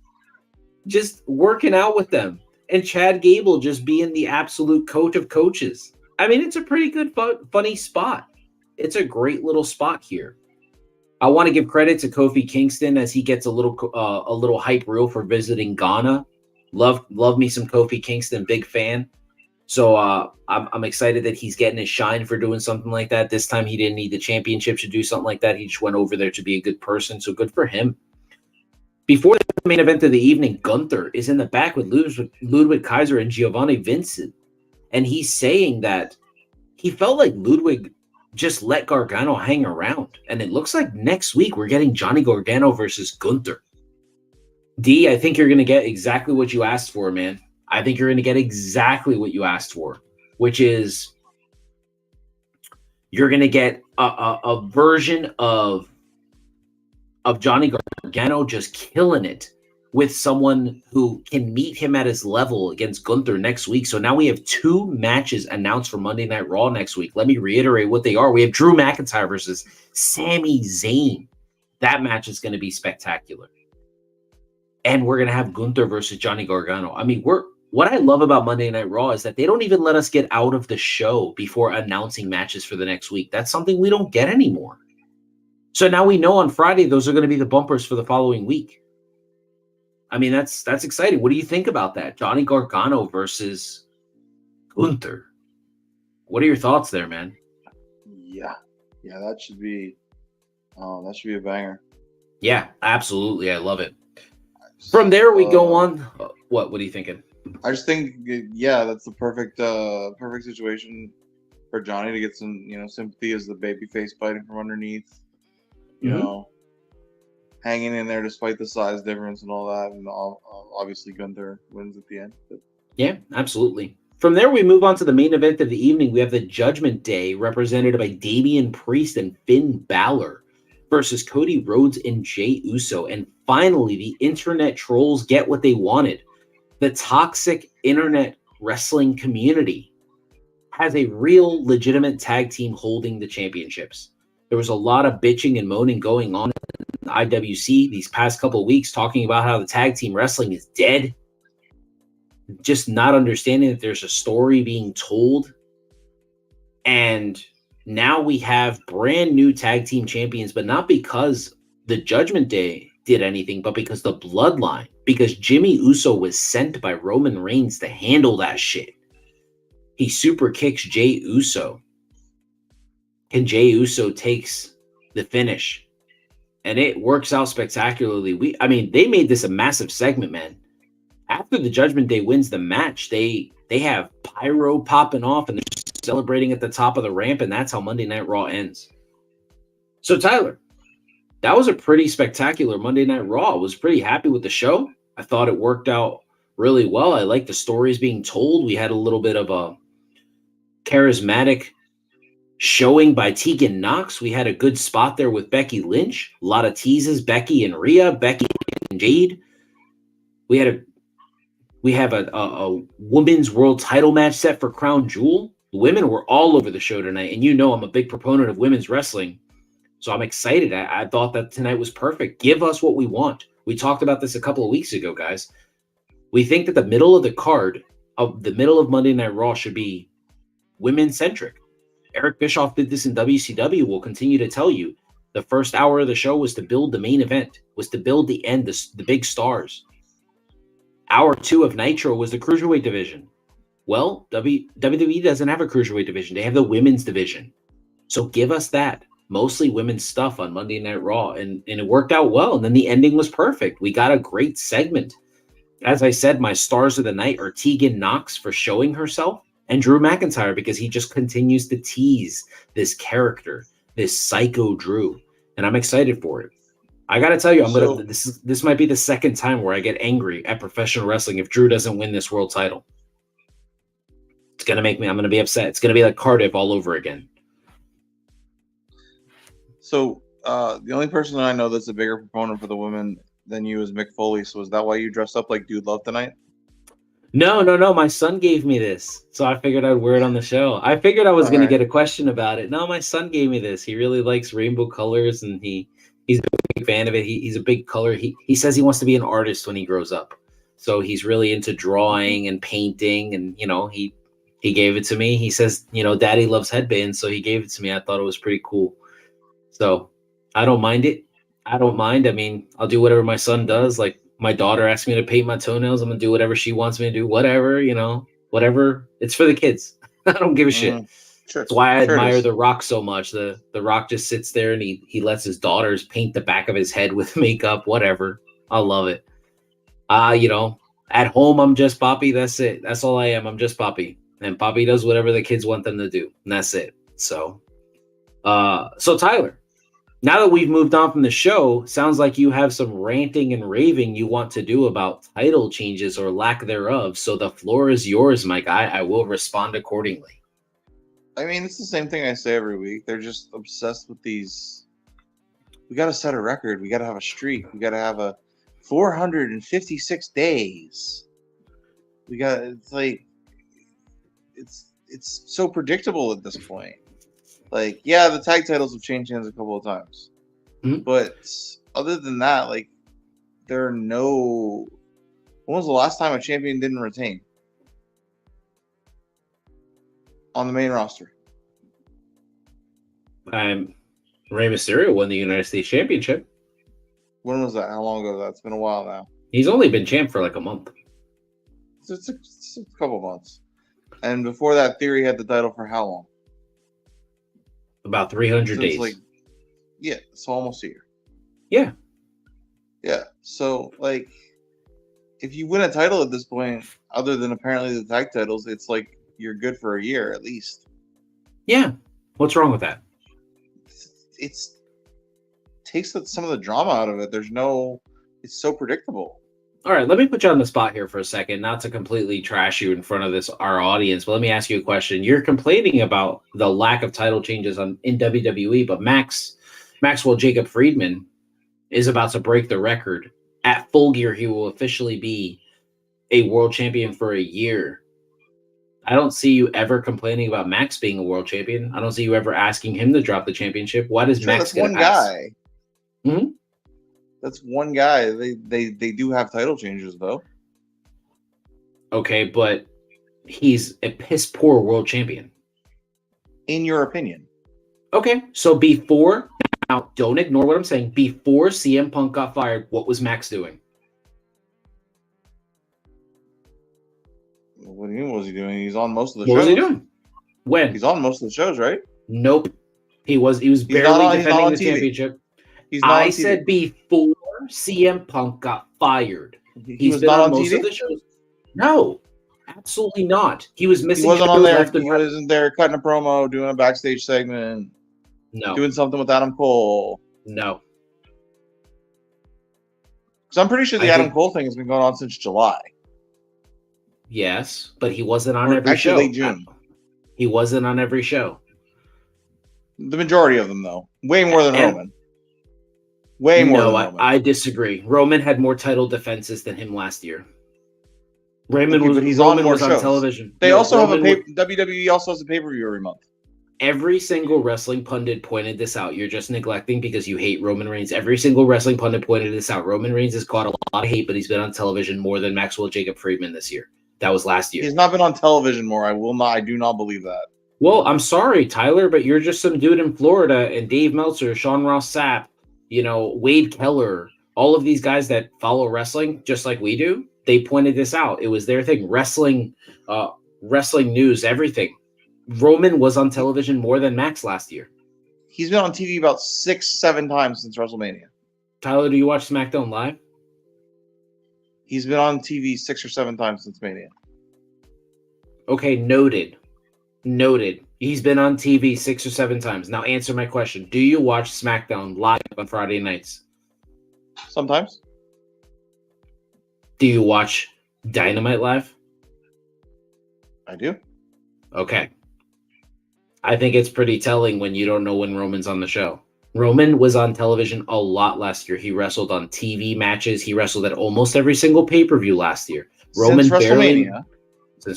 just working out with them, and Chad Gable just being the absolute coach of coaches. I mean, it's a pretty good, funny spot. It's a great little spot here. I want to give credit to Kofi Kingston as he gets a little hype reel for visiting Ghana. Love me some Kofi Kingston, big fan. So I'm excited that he's getting his shine for doing something like that. This time he didn't need the championship to do something like that. He just went over there to be a good person. So good for him. Before the main event of the evening, Gunther is in the back with Ludwig Kaiser and Giovanni Vincent. And he's saying that he felt like Ludwig just let Gargano hang around. And it looks like next week we're getting Johnny Gargano versus Gunther. D, I think you're going to get exactly what you asked for, man. I think you're going to get exactly what you asked for, which is you're going to get a version of Johnny Gargano just killing it with someone who can meet him at his level against Gunther next week. So now we have 2 matches announced for Monday Night Raw next week. Let me reiterate what they are. We have Drew McIntyre versus Sami Zayn. That match is going to be spectacular. And we're going to have Gunther versus Johnny Gargano. I mean, what I love about Monday Night Raw is that they don't even let us get out of the show before announcing matches for the next week. That's something we don't get anymore. So now we know on Friday those are going to be the bumpers for the following week. I mean, that's exciting. What do you think about that? Johnny Gargano versus Gunther. What are your thoughts there, man? Yeah, that should be a banger. Yeah, absolutely. I love it. From there, we go on. What are you thinking? I just think, yeah, that's the perfect situation for Johnny to get some, sympathy as the babyface fighting from underneath. You know, hanging in there despite the size difference and all that, and obviously Gunther wins at the end. But. Yeah, absolutely. From there, we move on to the main event of the evening. We have the Judgment Day, represented by Damian Priest and Finn Balor, versus Cody Rhodes and Jey Uso. And finally, the internet trolls get what they wanted. The toxic internet wrestling community has a real, legitimate tag team holding the championships. There was a lot of bitching and moaning going on in the IWC these past couple of weeks, talking about how the tag team wrestling is dead. Just not understanding that there's a story being told. And now we have brand new tag team champions, but not because the Judgment Day did anything, but because the Bloodline, because Jimmy Uso was sent by Roman Reigns to handle that shit. He super kicks Jey Uso. And Jey Uso takes the finish. And it works out spectacularly. They made this a massive segment, man. After the Judgment Day wins the match, they have pyro popping off and they're celebrating at the top of the ramp, and that's how Monday Night Raw ends. So, Tyler, that was a pretty spectacular Monday Night Raw. I was pretty happy with the show. I thought it worked out really well. I like the stories being told. We had a little bit of a charismatic showing by Tegan Nox. We had a good spot there with Becky Lynch. A lot of teases, Becky and Rhea, Becky and Jade. We have a women's world title match set for Crown Jewel. The women were all over the show tonight. And I'm a big proponent of women's wrestling. So I'm excited. I thought that tonight was perfect. Give us what we want. We talked about this a couple of weeks ago, guys. We think that the middle of the card, of the middle of Monday Night Raw, should be women-centric. Eric Bischoff did this in WCW. Will continue to tell you. The first hour of the show was to build the main event, was to build the end, the big stars. Hour 2 of Nitro was the Cruiserweight division. Well, WWE doesn't have a Cruiserweight division. They have the women's division. So give us that. Mostly women's stuff on Monday Night Raw. And it worked out well. And then the ending was perfect. We got a great segment. As I said, my stars of the night are Tegan Nox for showing herself and Drew McIntyre because he just continues to tease this character, this psycho Drew. And I'm excited for it. I got to tell you, this might be the second time where I get angry at professional wrestling if Drew doesn't win this world title. It's going to make me, I'm going to be upset. It's going to be like Cardiff all over again. So the only person that I know that's a bigger proponent for the women than you is Mick Foley. So is that why you dressed up like Dude Love tonight? No. My son gave me this. So I figured I'd wear it on the show. I figured I was going to get a question about it. No, my son gave me this. He really likes rainbow colors and he's a big fan of it. He's a big color. He says he wants to be an artist when he grows up. So he's really into drawing and painting. And, he gave it to me. He says, Daddy loves headbands. So he gave it to me. I thought it was pretty cool. So I don't mind it. I don't mind. I mean, I'll do whatever my son does. Like my daughter asked me to paint my toenails. I'm going to do whatever she wants me to do. Whatever, whatever. It's for the kids. I don't give a shit. Sure. That's why I admire The Rock so much. The Rock just sits there and he lets his daughters paint the back of his head with makeup, whatever. I love it. At home, I'm just Poppy. That's it. That's all I am. I'm just Poppy. And Poppy does whatever the kids want them to do. And that's it. So Tyler, now that we've moved on from the show, sounds like you have some ranting and raving you want to do about title changes or lack thereof. So the floor is yours, my guy. I will respond accordingly. I mean, it's the same thing I say every week. They're just obsessed with these. We got to set a record. We got to have a streak. We got to have a 456 days. It's so predictable at this point. Like, yeah, the tag titles have changed hands a couple of times. Mm-hmm. But other than that, like, there are no... When was the last time a champion didn't retain? On the main roster. Rey Mysterio won the United States Championship. When was that? How long ago was that? It's been a while now. He's only been champ for like a month. It's a couple months. And before that, Theory had the title for how long? About 300 So days. Yeah, so almost a year. Yeah. Yeah. So, like, if you win a title at this point, other than apparently the tag titles, it's like you're good for a year at least. Yeah. What's wrong with that? It's takes some of the drama out of it. It's so predictable. All right, let me put you on the spot here for a second, not to completely trash you in front of our audience, but let me ask you a question. You're complaining about the lack of title changes in WWE, but Maxwell Jacob Friedman is about to break the record. At Full Gear, he will officially be a world champion for a year. I don't see you ever complaining about Max being a world champion. I don't see you ever asking him to drop the championship. Why does Max get a pass? Guy. Mm-hmm. That's one guy. They do have title changes though. Okay, but he's a piss poor world champion. In your opinion. Okay, so now don't ignore what I'm saying. Before CM Punk got fired, what was Max doing? What do you mean? What was he doing? He's on most of the shows. What was he doing? When? He's on most of the shows, right? Nope. He was barely defending the championship. I said before CM Punk got fired. He's been on most of the shows. No, absolutely not. He was missing. He wasn't on there. He wasn't there cutting a promo, doing a backstage segment. No. Doing something with Adam Cole. No. Because I'm pretty sure the Adam Cole thing has been going on since July. Yes, but he wasn't on every show. Late June. He wasn't on every show. The majority of them, though. Way more than Roman. Way more than Roman. I disagree. Roman had more title defenses than him last year. Roman was on television. They also have WWE also has a pay-per-view every month. Every single wrestling pundit pointed this out. You're just neglecting because you hate Roman Reigns. Every single wrestling pundit pointed this out. Roman Reigns has caught a lot of hate, but he's been on television more than Maxwell Jacob Friedman this year. That was last year. He's not been on television more. I do not believe that. Well, I'm sorry, Tyler, but you're just some dude in Florida, and Dave Meltzer, Sean Ross Sapp, Wade Keller, all of these guys that follow wrestling just like we do, they pointed this out. It was their thing. Wrestling news, everything. Roman was on television more than Max last year. He's been on TV about 6-7 times since WrestleMania. Tyler, do you watch SmackDown Live? He's been on TV 6 or 7 times since Mania. Okay, noted. He's been on TV 6 or 7 times. Now answer my question. Do you watch SmackDown Live on Friday nights? Sometimes. Do you watch Dynamite Live? I do. Okay. I think it's pretty telling when you don't know when Roman's on the show. Roman was on television a lot last year. He wrestled on TV matches. He wrestled at almost every single pay-per-view last year. Roman since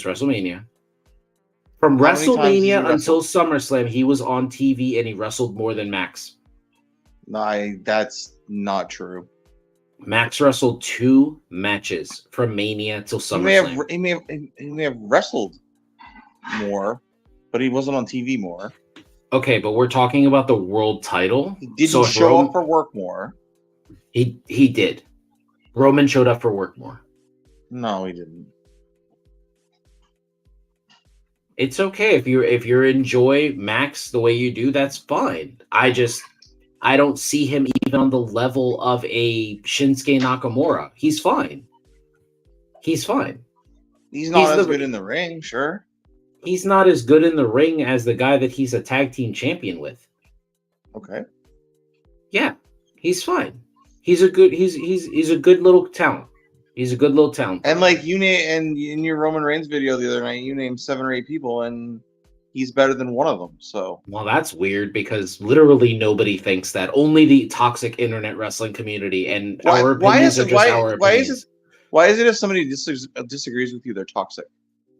WrestleMania. From WrestleMania until SummerSlam, he was on TV and he wrestled more than Max. No, that's not true. Max wrestled 2 matches from Mania till SummerSlam. He may have wrestled more, but he wasn't on TV more. Okay, but we're talking about the world title. He didn't show up for work more. He did. Roman showed up for work more. No, he didn't. It's okay if you enjoy Max the way you do. That's fine. I don't see him even on the level of a Shinsuke Nakamura. He's fine. He's not as good in the ring, sure. He's not as good in the ring as the guy that he's a tag team champion with. Okay. Yeah, he's fine. He's a good little talent. He's a good little talent. And like in your Roman Reigns video the other night, you named 7 or 8 people, and he's better than one of them. So well, that's weird because literally nobody thinks that. Only the toxic internet wrestling community and our opinions are just our opinions. Why is it if somebody disagrees with you, they're toxic?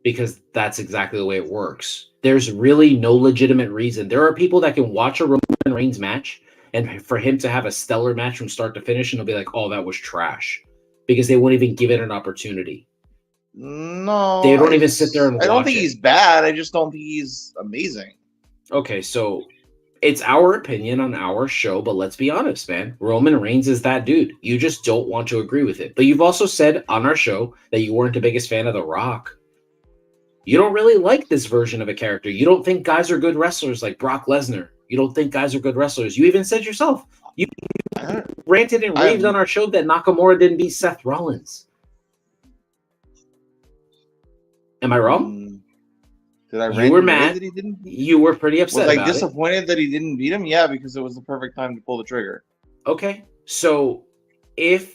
Because that's exactly the way it works. There's really no legitimate reason. There are people that can watch a Roman Reigns match and for him to have a stellar match from start to finish and they'll be like, oh, that was trash. Because they won't even give it an opportunity. No. They don't even sit there and watch it. I don't think he's bad. I just don't think he's amazing. Okay, so it's our opinion on our show, but let's be honest, man. Roman Reigns is that dude. You just don't want to agree with it. But you've also said on our show that you weren't the biggest fan of The Rock. You don't really like this version of a character. You don't think guys are good wrestlers like Brock Lesnar. You don't think guys are good wrestlers. You even said yourself. You ranted and raved on our show that Nakamura didn't beat Seth Rollins. Am I wrong? Did I You were mad. that he didn't? You were pretty upset. Was I about disappointed that he didn't beat him? Yeah, because it was the perfect time to pull the trigger. Okay, so let's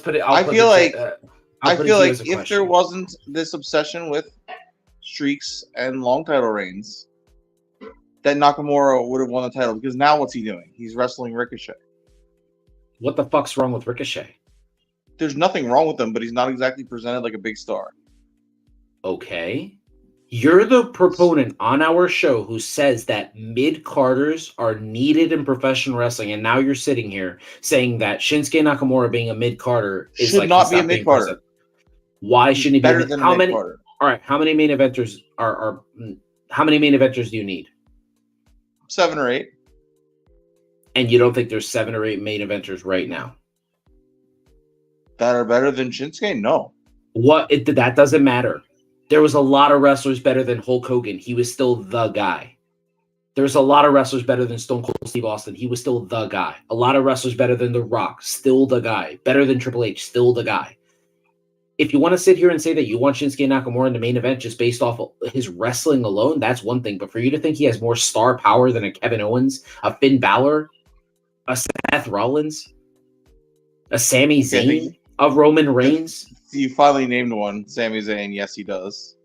put it. I feel like if question. there wasn't this obsession with streaks and long title reigns, that Nakamura would have won the title. Because now what's he doing? He's wrestling Ricochet. What the fuck's wrong with Ricochet? There's nothing wrong with him, but he's not exactly presented like a big star. Okay. You're the proponent on our show who says that mid-carders are needed in professional wrestling, and now you're sitting here saying that Shinsuke Nakamura being a mid-carder is should like not be a mid-carder. Why shouldn't he be better than a mid-carder? All right, how many main eventers how many main eventers do you need? 7 or 8. And you don't think there's 7 or 8 main eventers right now that are better than Shinsuke? No. That doesn't matter. There was a lot of wrestlers better than Hulk Hogan. He was still the guy. There's a lot of wrestlers better than Stone Cold Steve Austin. He was still the guy. A lot of wrestlers better than The Rock. Still the guy. Better than Triple H. Still the guy. If you want to sit here and say that you want Shinsuke Nakamura in the main event just based off of his wrestling alone, that's one thing. But for you to think he has more star power than a Kevin Owens, a Finn Balor, a Seth Rollins, a Sami Zayn, a Roman Reigns. You finally named one, Sami Zayn. Yes, he does.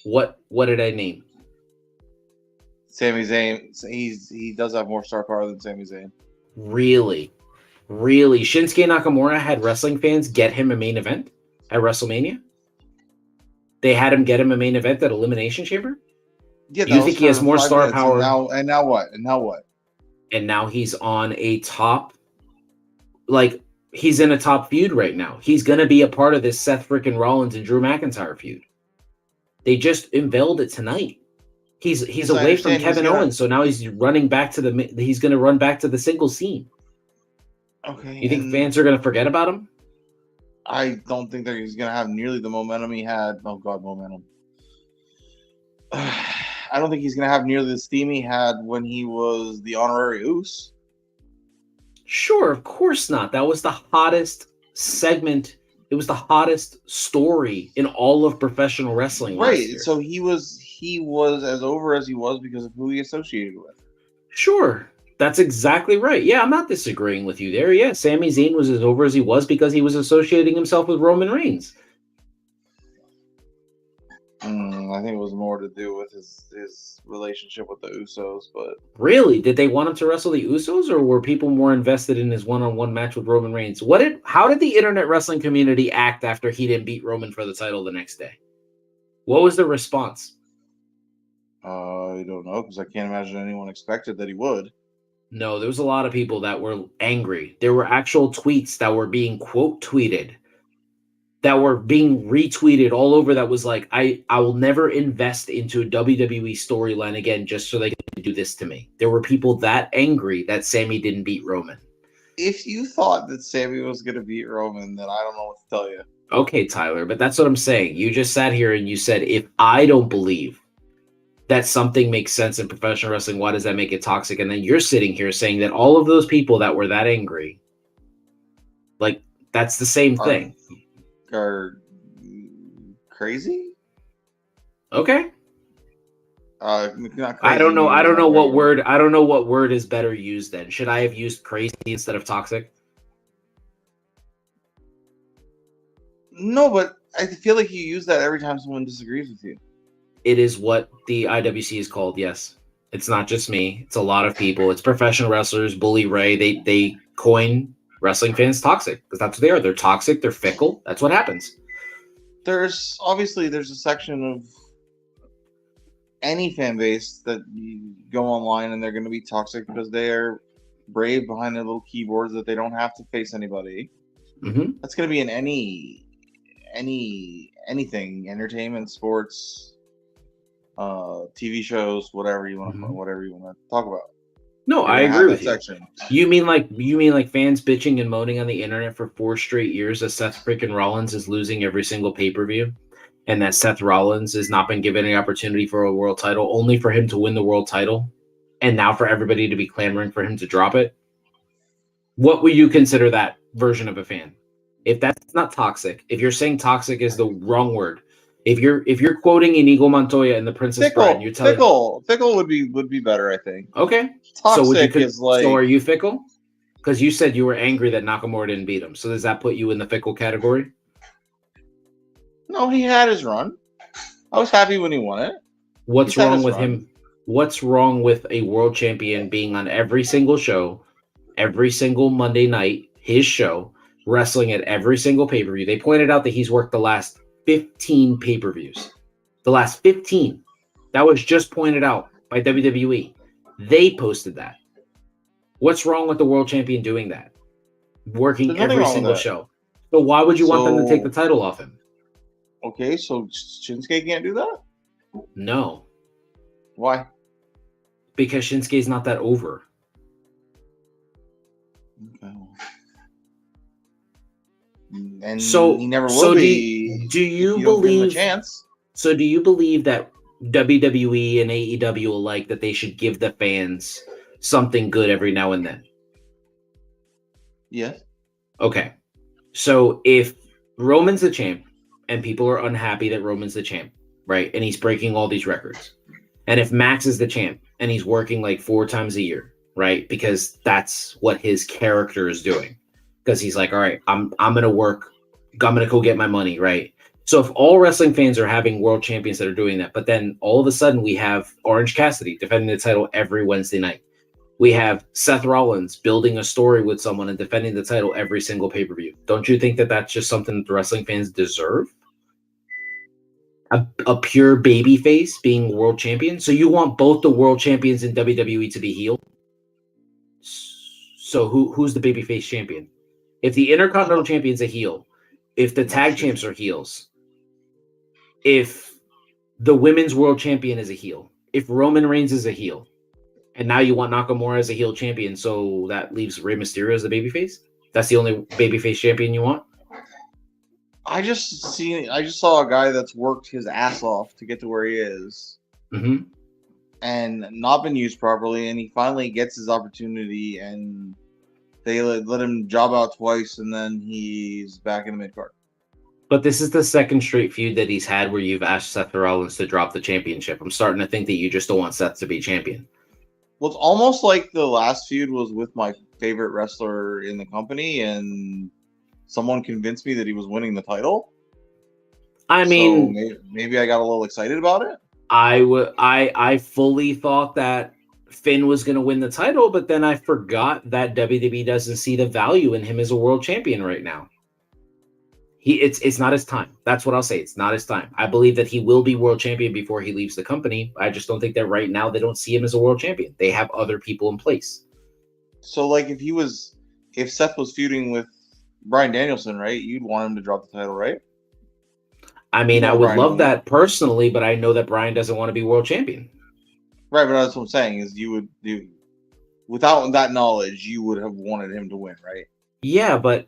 What did I name? Sami Zayn. He does have more star power than Sami Zayn. Really? Shinsuke Nakamura had wrestling fans get him a main event at WrestleMania? They had him get him a main event at Elimination Chamber? Yeah, you think he has more star power? And now what? And now he's on a top, he's in a top feud right now. He's going to be a part of this Seth frickin' Rollins and Drew McIntyre feud. They just unveiled it tonight. He's away from Kevin Owens, so now he's running back to he's going to run back to the single scene. Okay. You think fans are going to forget about him? I don't think that he's going to have nearly the momentum he had. Oh God, momentum. I don't think he's going to have nearly the steam he had when he was the honorary Uce. Sure, of course not. That was the hottest segment. It was the hottest story in all of professional wrestling. Right. So he was as over as he was because of who he associated with. Sure. That's exactly right. Yeah, I'm not disagreeing with you there. Yeah, Sami Zayn was as over as he was because he was associating himself with Roman Reigns. I think it was more to do with his relationship with the Usos, but really, did they want him to wrestle the Usos, or were people more invested in his one-on-one match with Roman Reigns? How did the internet wrestling community act after he didn't beat Roman for the title the next day? What was the response? I don't know, because I can't imagine anyone expected that he would. No, there was a lot of people that were angry. There were actual tweets that were being quote tweeted, that were being retweeted all over, that was like, I will never invest into a WWE storyline again just so they can do this to me. There were people that angry that Sami didn't beat Roman. If you thought that Sami was going to beat Roman, then I don't know what to tell you. Okay, Tyler, but that's what I'm saying. You just sat here and you said, if I don't believe that something makes sense in professional wrestling, why does that make it toxic? And then you're sitting here saying that all of those people that were that angry, that's the same thing. Are crazy? Okay. Not crazy, I don't know. I don't know what word. I don't know what word is better used. Then should I have used crazy instead of toxic? No, but I feel like you use that every time someone disagrees with you. It is what the IWC is called. Yes, it's not just me. It's a lot of people. It's professional wrestlers. Bully Ray. They coin wrestling fans toxic because that's what they are. They're toxic. They're fickle. That's what happens. There's a section of any fan base that you go online and they're going to be toxic because they are brave behind their little keyboards that they don't have to face anybody. Mm-hmm. That's going to be in anything, entertainment, sports. TV shows, whatever you want to talk about. No, You're I gonna agree have with that you. section. You mean like fans bitching and moaning on the internet for 4 straight years that Seth freaking Rollins is losing every single pay-per-view, and that Seth Rollins has not been given any opportunity for a world title, only for him to win the world title, and now for everybody to be clamoring for him to drop it? What would you consider that version of a fan? If that's not toxic, if you're saying toxic is the wrong word, if you're quoting Inigo Montoya and the Princess Bride, and you're telling Fickle would be better, I think. okay, Toxic is like. So are you fickle? Because you said you were angry that Nakamura didn't beat him. So does that put you in the fickle category? No, he had his run. I was happy when he won it. What's wrong with him? What's wrong with a world champion being on every single show, every single Monday night, his show, wrestling at every single pay-per-view? They pointed out that he's worked the last 15 pay-per-views. The last 15. That was just pointed out by WWE. They posted that. What's wrong with the world champion doing that? Working every single show. So why would you want them to take the title off him? Okay, so Shinsuke can't do that? No. Why? Because Shinsuke's not that over. Okay. And he never will be. Do you believe? A chance. So do you believe that WWE and AEW alike that they should give the fans something good every now and then? Yes. Okay. So if Roman's the champ and people are unhappy that Roman's the champ, right? And he's breaking all these records. And if Max is the champ and he's working like 4 times a year, right? Because that's what his character is doing. Because he's like, all right, I'm going to work. I'm going to go get my money, right? So if all wrestling fans are having world champions that are doing that, but then all of a sudden we have Orange Cassidy defending the title every Wednesday night. We have Seth Rollins building a story with someone and defending the title every single pay-per-view. Don't you think that that's just something that the wrestling fans deserve? A pure baby face being world champion? So you want both the world champions in WWE to be heel? So who's the babyface champion? If the Intercontinental Champion's a heel, if the tag champs are heels, if the women's world champion is a heel, if Roman Reigns is a heel, and now you want Nakamura as a heel champion, so that leaves Rey Mysterio as the babyface? That's the only babyface champion you want? I just saw a guy that's worked his ass off to get to where he is, and not been used properly, and he finally gets his opportunity, and they let him job out twice, and then he's back in the mid card. But this is the second straight feud that he's had where you've asked Seth Rollins to drop the championship. I'm starting to think that you just don't want Seth to be champion. Well, it's almost like the last feud was with my favorite wrestler in the company, and someone convinced me that he was winning the title. I mean, so maybe I got a little excited about it. I fully thought that Finn was going to win the title, but then I forgot that WWE doesn't see the value in him as a world champion right now. It's not his time. That's what I'll say. It's not his time. I believe that he will be world champion before he leaves the company. I just don't think that right now they don't see him as a world champion. They have other people in place. So, like, if Seth was feuding with Bryan Danielson, right, you'd want him to drop the title, right? I mean, I would love that personally, but I know that Bryan doesn't want to be world champion. Right, but that's what I'm saying is without that knowledge, you would have wanted him to win, right? Yeah, but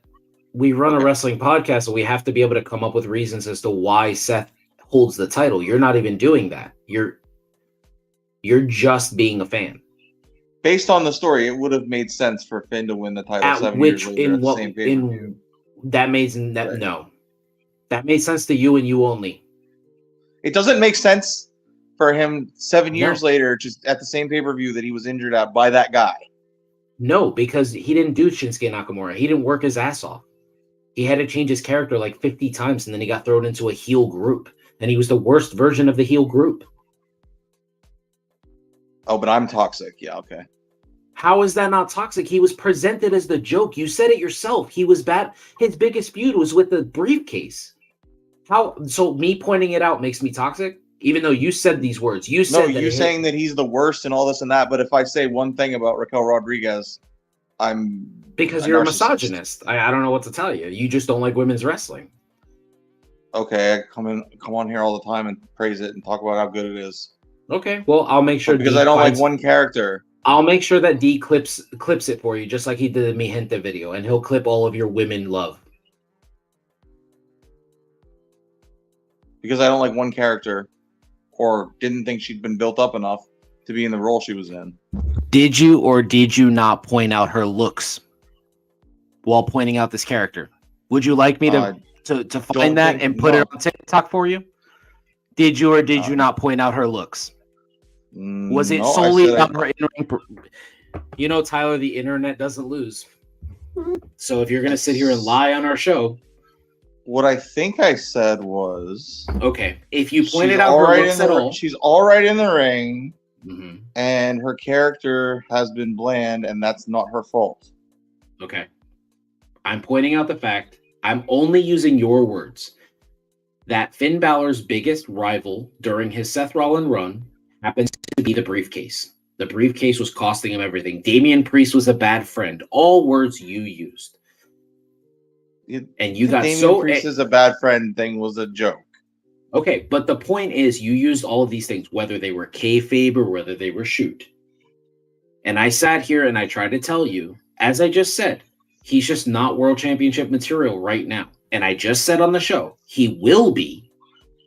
we run a wrestling podcast, and we have to be able to come up with reasons as to why Seth holds the title. You're not even doing that. You're just being a fan. Based on the story, it would have made sense for Finn to win the title 7 years later at the same pay-per-view. That made sense to you and you only. It doesn't make sense for him 7 years later, just at the same pay-per-view that he was injured at by that guy. No, because he didn't do Shinsuke Nakamura. He didn't work his ass off. He had to change his character like 50 times, and then he got thrown into a heel group. And he was the worst version of the heel group. Oh, but I'm toxic. Yeah, okay. How is that not toxic? He was presented as the joke. You said it yourself. He was bad. His biggest feud was with the briefcase. So me pointing it out makes me toxic? Even though you said these words. You said you're saying that he's the worst and all this and that, but if I say one thing about Raquel Rodriguez, because you're a misogynist. I don't know what to tell you. You just don't like women's wrestling. okay, I come on here all the time and praise it and talk about how good it is. Okay, well, I'll make sure But because D I don't like finds- one character. I'll make sure that D clips it for you, just like he did the Mi Gente video, and he'll clip all of your women love. Because I don't like one character, or didn't think she'd been built up enough to be in the role she was in. Did you or did you not point out her looks while pointing out this character? Would you like me to find that and put it on TikTok for you? Did you or did you not point out her looks? Was it solely about her in-ring? You know, Tyler, the internet doesn't lose. So if you're going to sit here and lie on our show. What I think I said was... Okay, if you pointed out her looks at all. She's all right in the ring, mm-hmm. and her character has been bland, and that's not her fault. Okay. I'm pointing out the fact, I'm only using your words, that Finn Balor's biggest rival during his Seth Rollins run happens to be the briefcase. The briefcase was costing him everything. Damian Priest was a bad friend. All words you used. And you got Damian Priest is a bad friend thing was a joke. Okay, but the point is you used all of these things, whether they were kayfabe or whether they were shoot. And I sat here and I tried to tell you, as I just said, he's just not world championship material right now. And I just said on the show, he will be.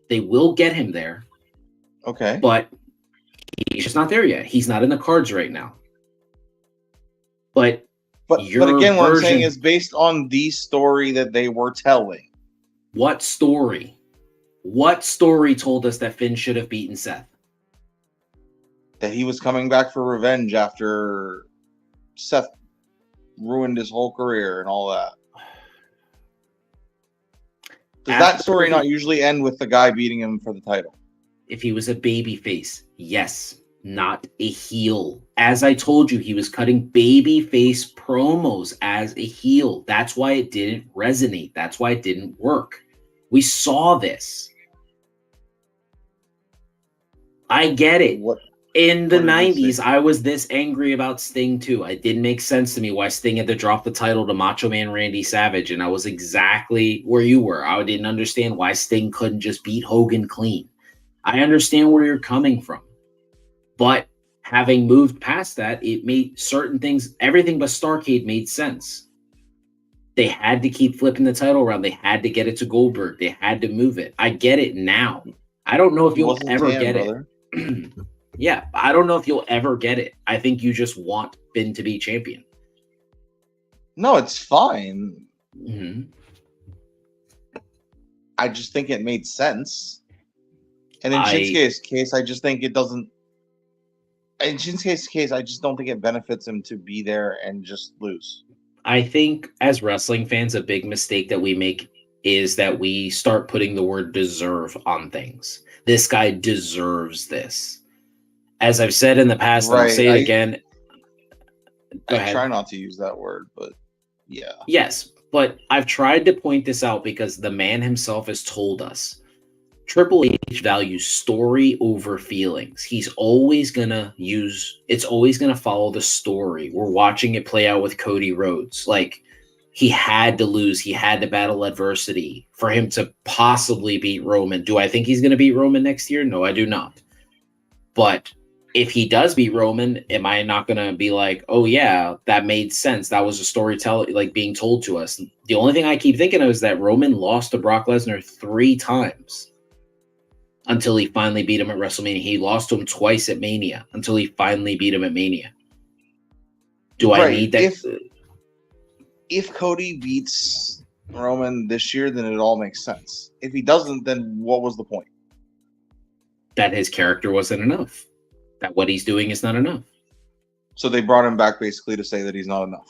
They will get him there. Okay. But he's just not there yet. He's not in the cards right now. But again, what I'm saying is based on the story that they were telling. What story? What story told us that Finn should have beaten Seth? That he was coming back for revenge after Seth ruined his whole career and all that. Does that story not usually end with the guy beating him for the title? If he was a babyface, yes, not a heel. As I told you, he was cutting babyface promos as a heel. That's why it didn't resonate. That's why it didn't work. We saw this. I get it. In the 90s, I was this angry about Sting too. It didn't make sense to me why Sting had to drop the title to Macho Man Randy Savage, and I was exactly where you were. I didn't understand why Sting couldn't just beat Hogan clean. I understand where you're coming from. But having moved past that, it made certain things, everything but Starrcade made sense. They had to keep flipping the title around. They had to get it to Goldberg. They had to move it. I get it now. I don't know if you'll ever get it. Yeah, I don't know if you'll ever get it. I think you just want Finn to be champion. No, it's fine. Mm-hmm. I just think it made sense. And in Shinsuke's case, I just think it doesn't. In Shinsuke's case, I just don't think it benefits him to be there and just lose. I think as wrestling fans, a big mistake that we make is that we start putting the word deserve on things. This guy deserves this. As I've said in the past, right. I'll say it again. I try not to use that word, but yeah. Yes, but I've tried to point this out because the man himself has told us Triple H values story over feelings. He's always it's always going to follow the story. We're watching it play out with Cody Rhodes. Like, he had to lose. He had to battle adversity for him to possibly beat Roman. Do I think he's going to beat Roman next year? No, I do not. But if he does beat Roman, am I not going to be like, oh yeah, that made sense. That was a storytelling, like being told to us. The only thing I keep thinking of is that Roman lost to Brock Lesnar 3 times until he finally beat him at WrestleMania. He lost to him twice at Mania until he finally beat him at Mania. Do I need that? If Cody beats Roman this year, then it all makes sense. If he doesn't, then what was the point? That his character wasn't enough. That what he's doing is not enough. So they brought him back basically to say that he's not enough.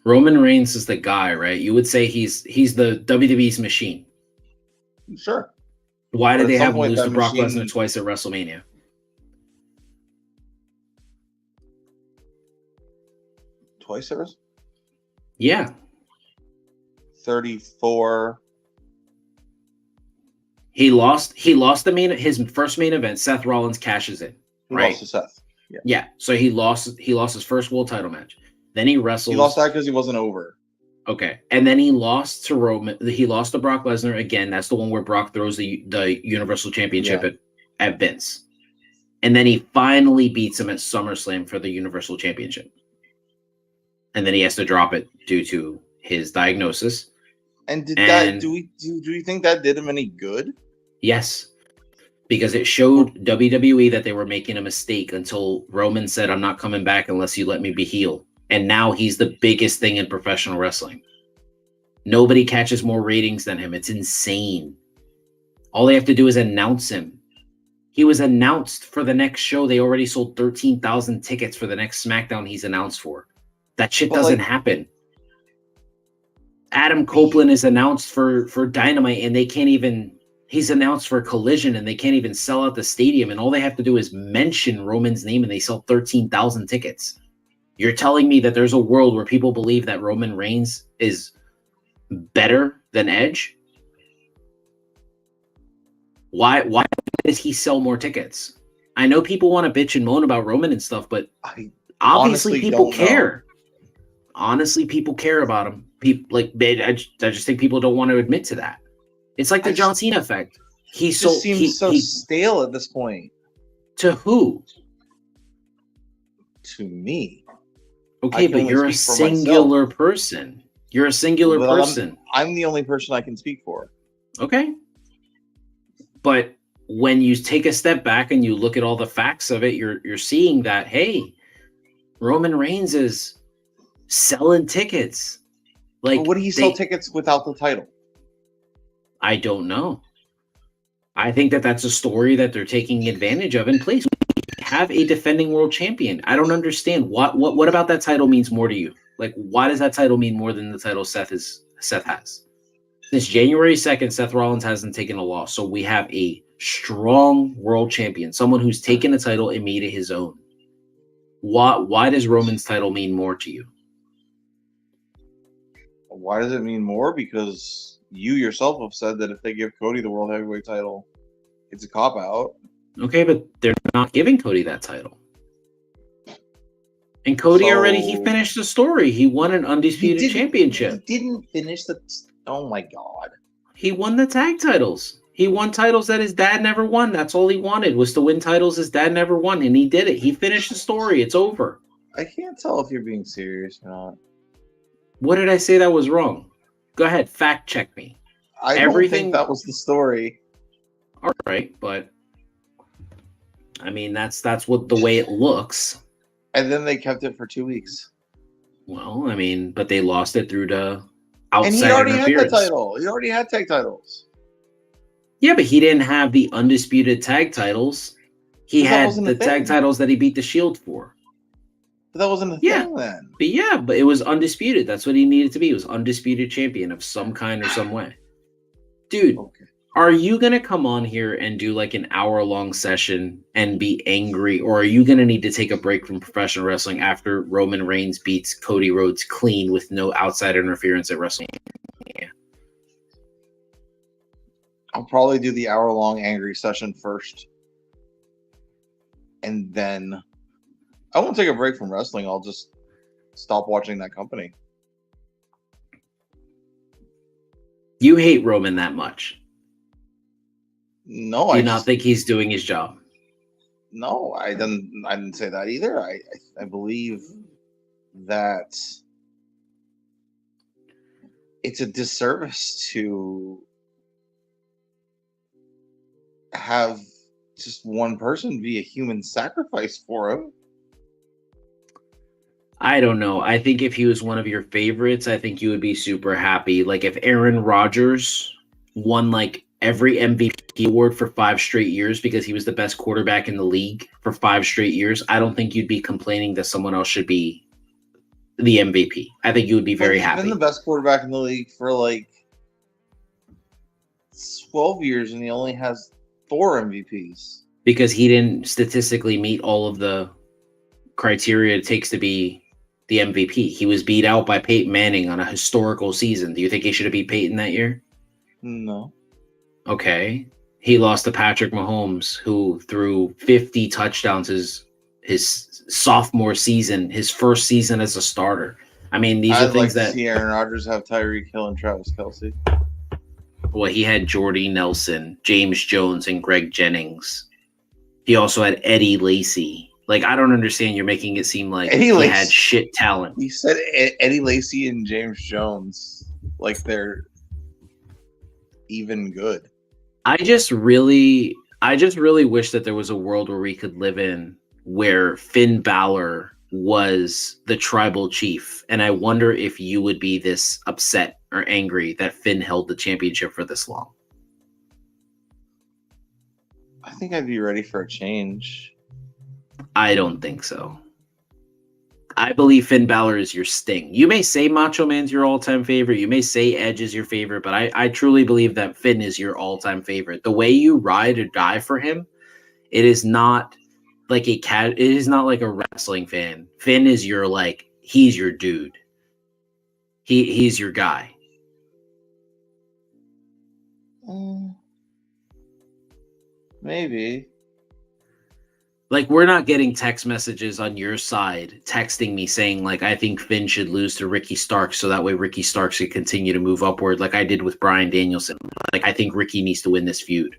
Roman Reigns is the guy, right? You would say he's the WWE's machine. Sure. Why did they have him lose to Brock Lesnar twice at WrestleMania? Twice at WrestleMania? Yeah. 34. He lost his first main event. Seth Rollins cashes in. Right? He lost to Seth. Yeah. Yeah. So he lost his first world title match. Then he wrestled. He lost that because he wasn't over. Okay, and then he lost to Roman. He lost to Brock Lesnar again. That's the one where Brock throws the Universal Championship at Vince, and then he finally beats him at SummerSlam for the Universal Championship, and then he has to drop it due to his diagnosis. And do you think that did him any good? Yes, because it showed WWE that they were making a mistake until Roman said, "I'm not coming back unless you let me be heel." And now he's the biggest thing in professional wrestling. Nobody catches more ratings than him. It's insane. All they have to do is announce him. He was announced for the next show. They already sold 13,000 tickets for the next SmackDown he's announced for. That shit doesn't happen. Adam Copeland is announced for Dynamite, and they can't even... He's announced for Collision, and they can't even sell out the stadium, and all they have to do is mention Roman's name, and they sell 13,000 tickets. You're telling me that there's a world where people believe that Roman Reigns is better than Edge? Why does he sell more tickets? I know people want to bitch and moan about Roman and stuff, but obviously people care. Honestly, people care about him. People I just think people don't want to admit to that. It's like the John Cena effect. He seems so stale at this point. To who? To me. Okay, but you're a singular person. You're a singular person. I'm the only person I can speak for. Okay. But when you take a step back and you look at all the facts of it, you're seeing that, hey, Roman Reigns is selling tickets. Like, but would he sell tickets without the title? I don't know. I think that's a story that they're taking advantage of in place. We have a defending world champion. I don't understand what about that title means more to you. Like, why does that title mean more than the title Seth has? Since January 2nd, Seth Rollins hasn't taken a loss. So we have a strong world champion, someone who's taken a title and made it his own. Why does Roman's title mean more to you? Why does it mean more? Because you yourself have said that if they give Cody the World Heavyweight title, it's a cop-out. Okay, but they're not giving Cody that title. And Cody he finished the story. He won an undisputed championship. He didn't finish the... Oh my God. He won the tag titles. He won titles that his dad never won. That's all he wanted, was to win titles his dad never won, and he did it. He finished the story. It's over. I can't tell if you're being serious or not. What did I say that was wrong? Go ahead, fact check me. I don't think that was the story. All right, but I mean that's what the way it looks. And then they kept it for 2 weeks. Well, I mean, but they lost it through the outside and he already interference. had the title. He already had tag titles. Yeah, but he didn't have the undisputed tag titles. He had the tag titles that he beat the Shield for. But that wasn't a thing then. But it was undisputed. That's what he needed to be. He was undisputed champion of some kind or some way. Dude, are you going to come on here and do like an hour-long session and be angry? Or are you going to need to take a break from professional wrestling after Roman Reigns beats Cody Rhodes clean with no outside interference at WrestleMania? I'll probably do the hour-long angry session first. And then I won't take a break from wrestling. I'll just stop watching that company. You hate Roman that much? No, I do not think he's doing his job. No, I didn't say that either. I believe that it's a disservice to have just one person be a human sacrifice for him. I don't know. I think if he was one of your favorites, I think you would be super happy. Like if Aaron Rodgers won like every MVP award for 5 straight years because he was the best quarterback in the league for 5 straight years, I don't think you'd be complaining that someone else should be the MVP. I think you would be very happy. He's been the best quarterback in the league for like 12 years, and he only has 4 MVPs. Because he didn't statistically meet all of the criteria it takes to be the MVP. He was beat out by Peyton Manning on a historical season. Do you think he should have beat Peyton that year? No. Okay. He lost to Patrick Mahomes, who threw 50 touchdowns his sophomore season, his first season as a starter. I mean, these are I'd like things to that. see Aaron Rodgers have Tyreek Hill and Travis Kelce. Well, he had Jordy Nelson, James Jones, and Greg Jennings. He also had Eddie Lacy. Like, I don't understand. You're making it seem like Eddie he Lacy. had shit talent. You said Eddie Lacy and James Jones like they're even good. I just really wish that there was a world where we could live in where Finn Balor was the tribal chief, and I wonder if you would be this upset or angry that Finn held the championship for this long. I think I'd be ready for a change. I don't think so. I believe Finn Balor is your Sting. You may say Macho Man's your all-time favorite. You may say Edge is your favorite, but I truly believe that Finn is your all-time favorite. The way you ride or die for him, it is not like it is not like a wrestling fan. Finn is your he's your dude. He's your guy. Maybe. Like, we're not getting text messages on your side texting me saying, like, I think Finn should lose to Ricky Starks so that way Ricky Starks can continue to move upward like I did with Bryan Danielson. Like, I think Ricky needs to win this feud.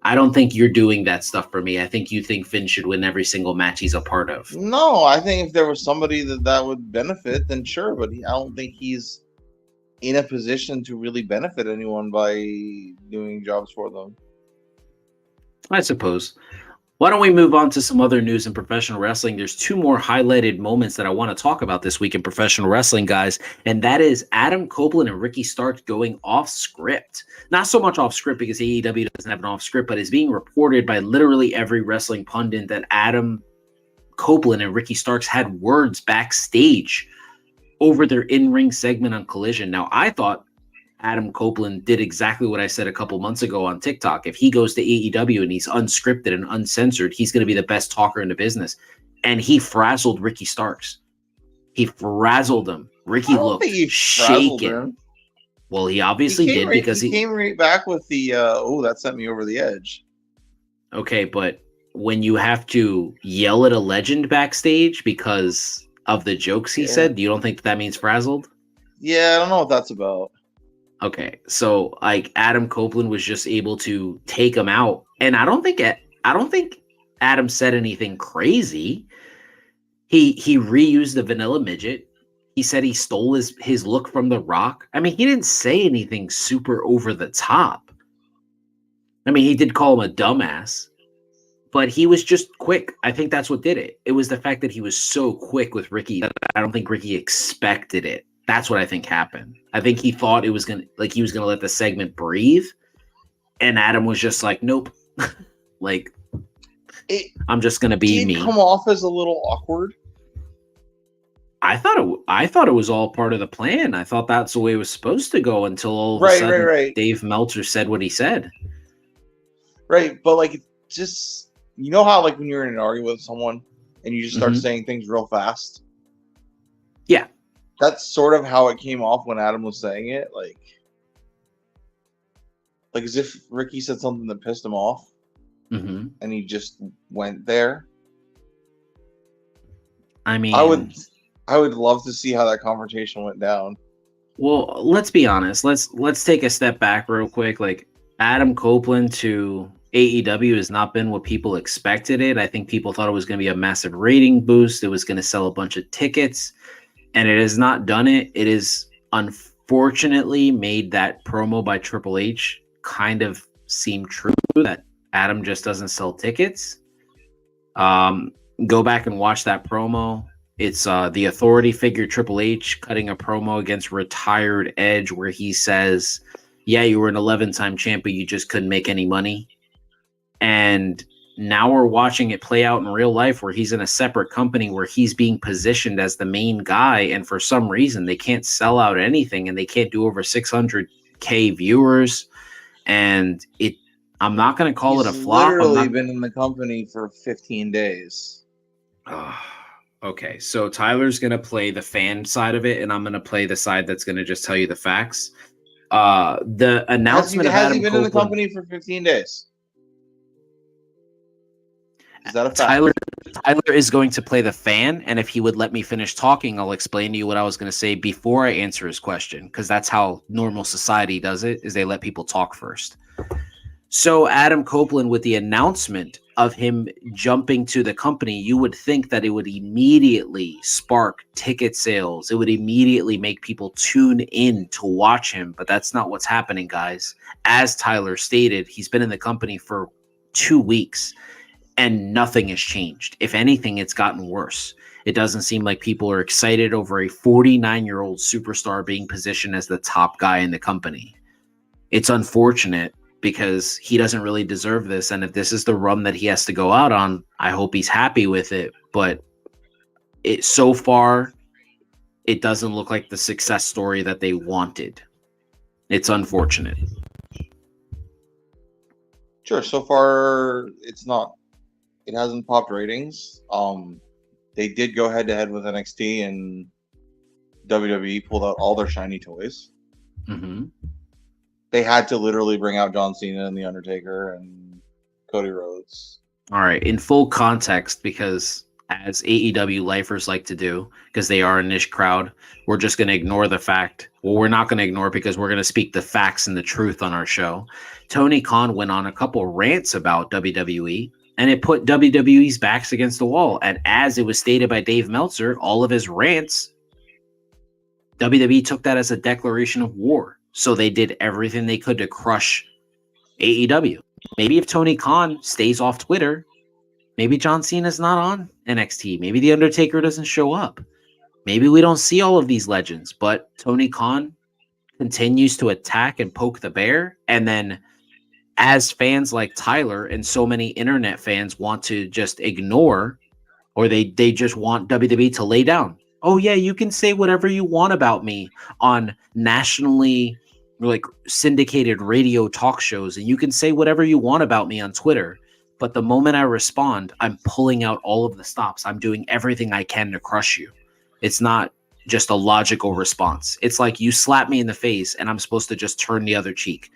I don't think you're doing that stuff for me. I think you think Finn should win every single match he's a part of. No, I think if there was somebody that would benefit, then sure, but I don't think he's in a position to really benefit anyone by doing jobs for them. I suppose. Why don't we move on to some other news in professional wrestling? There's two more highlighted moments that I want to talk about this week in professional wrestling, guys, and that is Adam Copeland and Ricky Starks going off script. Not so much off script because AEW doesn't have an off script, but it's being reported by literally every wrestling pundit that Adam Copeland and Ricky Starks had words backstage over their in-ring segment on Collision. Now, I thought Adam Copeland did exactly what I said a couple months ago on TikTok. If he goes to AEW and he's unscripted and uncensored, he's going to be the best talker in the business. And he frazzled Ricky Starks. He frazzled him. Ricky looked shaken. Well, he obviously did because he came right back with the that sent me over the edge. Okay, but when you have to yell at a legend backstage because of the jokes he said, you don't think that means frazzled? Yeah, I don't know what that's about. Okay, so like Adam Copeland was just able to take him out, and I don't think Adam said anything crazy. He reused the Vanilla Midget. He said he stole his look from The Rock. I mean, he didn't say anything super over the top. I mean, he did call him a dumbass, but he was just quick. I think that's what did it. It was the fact that he was so quick with Ricky that I don't think Ricky expected it. That's what I think happened. I think he thought he was gonna let the segment breathe, and Adam was just like, "Nope." I'm just gonna be me. Did it come off as a little awkward? I thought it was all part of the plan. I thought that's the way it was supposed to go until all of a sudden Dave Meltzer said what he said. Right, but like, just you know how like when you're in an argument with someone and you just start saying things real fast. Yeah. That's sort of how it came off when Adam was saying it, like as if Ricky said something that pissed him off, and he just went there. I mean, I would love to see how that confrontation went down. Well, let's be honest. Let's take a step back real quick. Like, Adam Copeland to AEW has not been what people expected it. I think people thought it was going to be a massive rating boost. It was going to sell a bunch of tickets. And it has not done it. It is unfortunately made that promo by Triple H kind of seem true, that Adam just doesn't sell tickets. Go back and watch that promo. It's the authority figure Triple H cutting a promo against retired Edge where he says, yeah, you were an 11-time champ, but you just couldn't make any money. And now we're watching it play out in real life where he's in a separate company where he's being positioned as the main guy. And for some reason, they can't sell out anything and they can't do over 600K viewers. And I'm not going to call it a flop. He's literally been in the company for 15 days. Okay, so Tyler's going to play the fan side of it, and I'm going to play the side that's going to just tell you the facts. The announcement of Adam Copeland. Has he been in the company for 15 days? Is that a fact? Tyler is going to play the fan, and if he would let me finish talking, I'll explain to you what I was going to say before I answer his question, because that's how normal society does it, is they let people talk first. So Adam Copeland, with the announcement of him jumping to the company, you would think that it would immediately spark ticket sales. It would immediately make people tune in to watch him, but that's not what's happening, guys. As Tyler stated, he's been in the company for 2 weeks and nothing has changed. If anything, it's gotten worse. It doesn't seem like people are excited over a 49-year-old superstar being positioned as the top guy in the company. It's unfortunate because he doesn't really deserve this. And if this is the run that he has to go out on, I hope he's happy with it. But so far, it doesn't look like the success story that they wanted. It's unfortunate. Sure. So far, it's not. It hasn't popped ratings. They did go head to head with NXT, and WWE pulled out all their shiny toys. Mm-hmm. They had to literally bring out John Cena and The Undertaker and Cody Rhodes. All right. In full context, because as AEW lifers like to do, because they are a niche crowd, we're just going to ignore the fact. Well, we're not going to ignore it because we're going to speak the facts and the truth on our show. Tony Khan went on a couple rants about WWE, and it put WWE's backs against the wall. And as it was stated by Dave Meltzer, all of his rants, WWE took that as a declaration of war. So they did everything they could to crush AEW. Maybe if Tony Khan stays off Twitter, maybe John Cena's not on NXT. Maybe The Undertaker doesn't show up. Maybe we don't see all of these legends, but Tony Khan continues to attack and poke the bear. And then as fans like Tyler and so many internet fans want to just ignore, or they just want WWE to lay down. Oh yeah, you can say whatever you want about me on nationally like syndicated radio talk shows, and you can say whatever you want about me on Twitter. But the moment I respond, I'm pulling out all of the stops. I'm doing everything I can to crush you. It's not just a logical response. It's like you slap me in the face and I'm supposed to just turn the other cheek.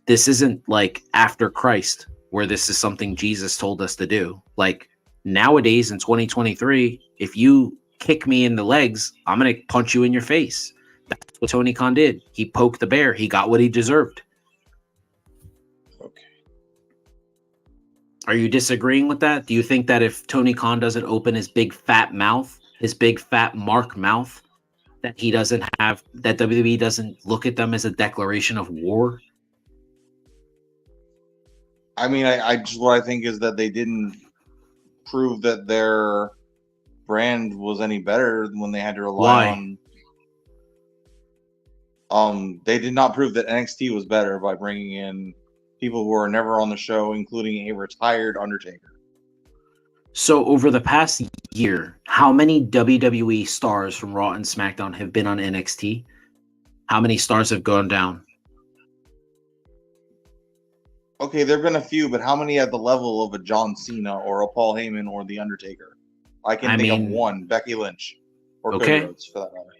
This isn't like after Christ, where this is something Jesus told us to do. Like nowadays in 2023, if you kick me in the legs, I'm going to punch you in your face. That's what Tony Khan did. He poked the bear. He got what he deserved. Okay. Are you disagreeing with that? Do you think that if Tony Khan doesn't open his big fat mouth, his big fat Mark mouth, that he doesn't have, that WWE doesn't look at them as a declaration of war? I mean, I just what I think is that they didn't prove that their brand was any better when they had to rely on. They did not prove that NXT was better by bringing in people who are never on the show, including a retired Undertaker. So over the past year, how many WWE stars from Raw and SmackDown have been on NXT? How many stars have gone down? Okay, there have been a few, but how many at the level of a John Cena or a Paul Heyman or The Undertaker? I can think of one, Becky Lynch, or Cody Rhodes, for that matter.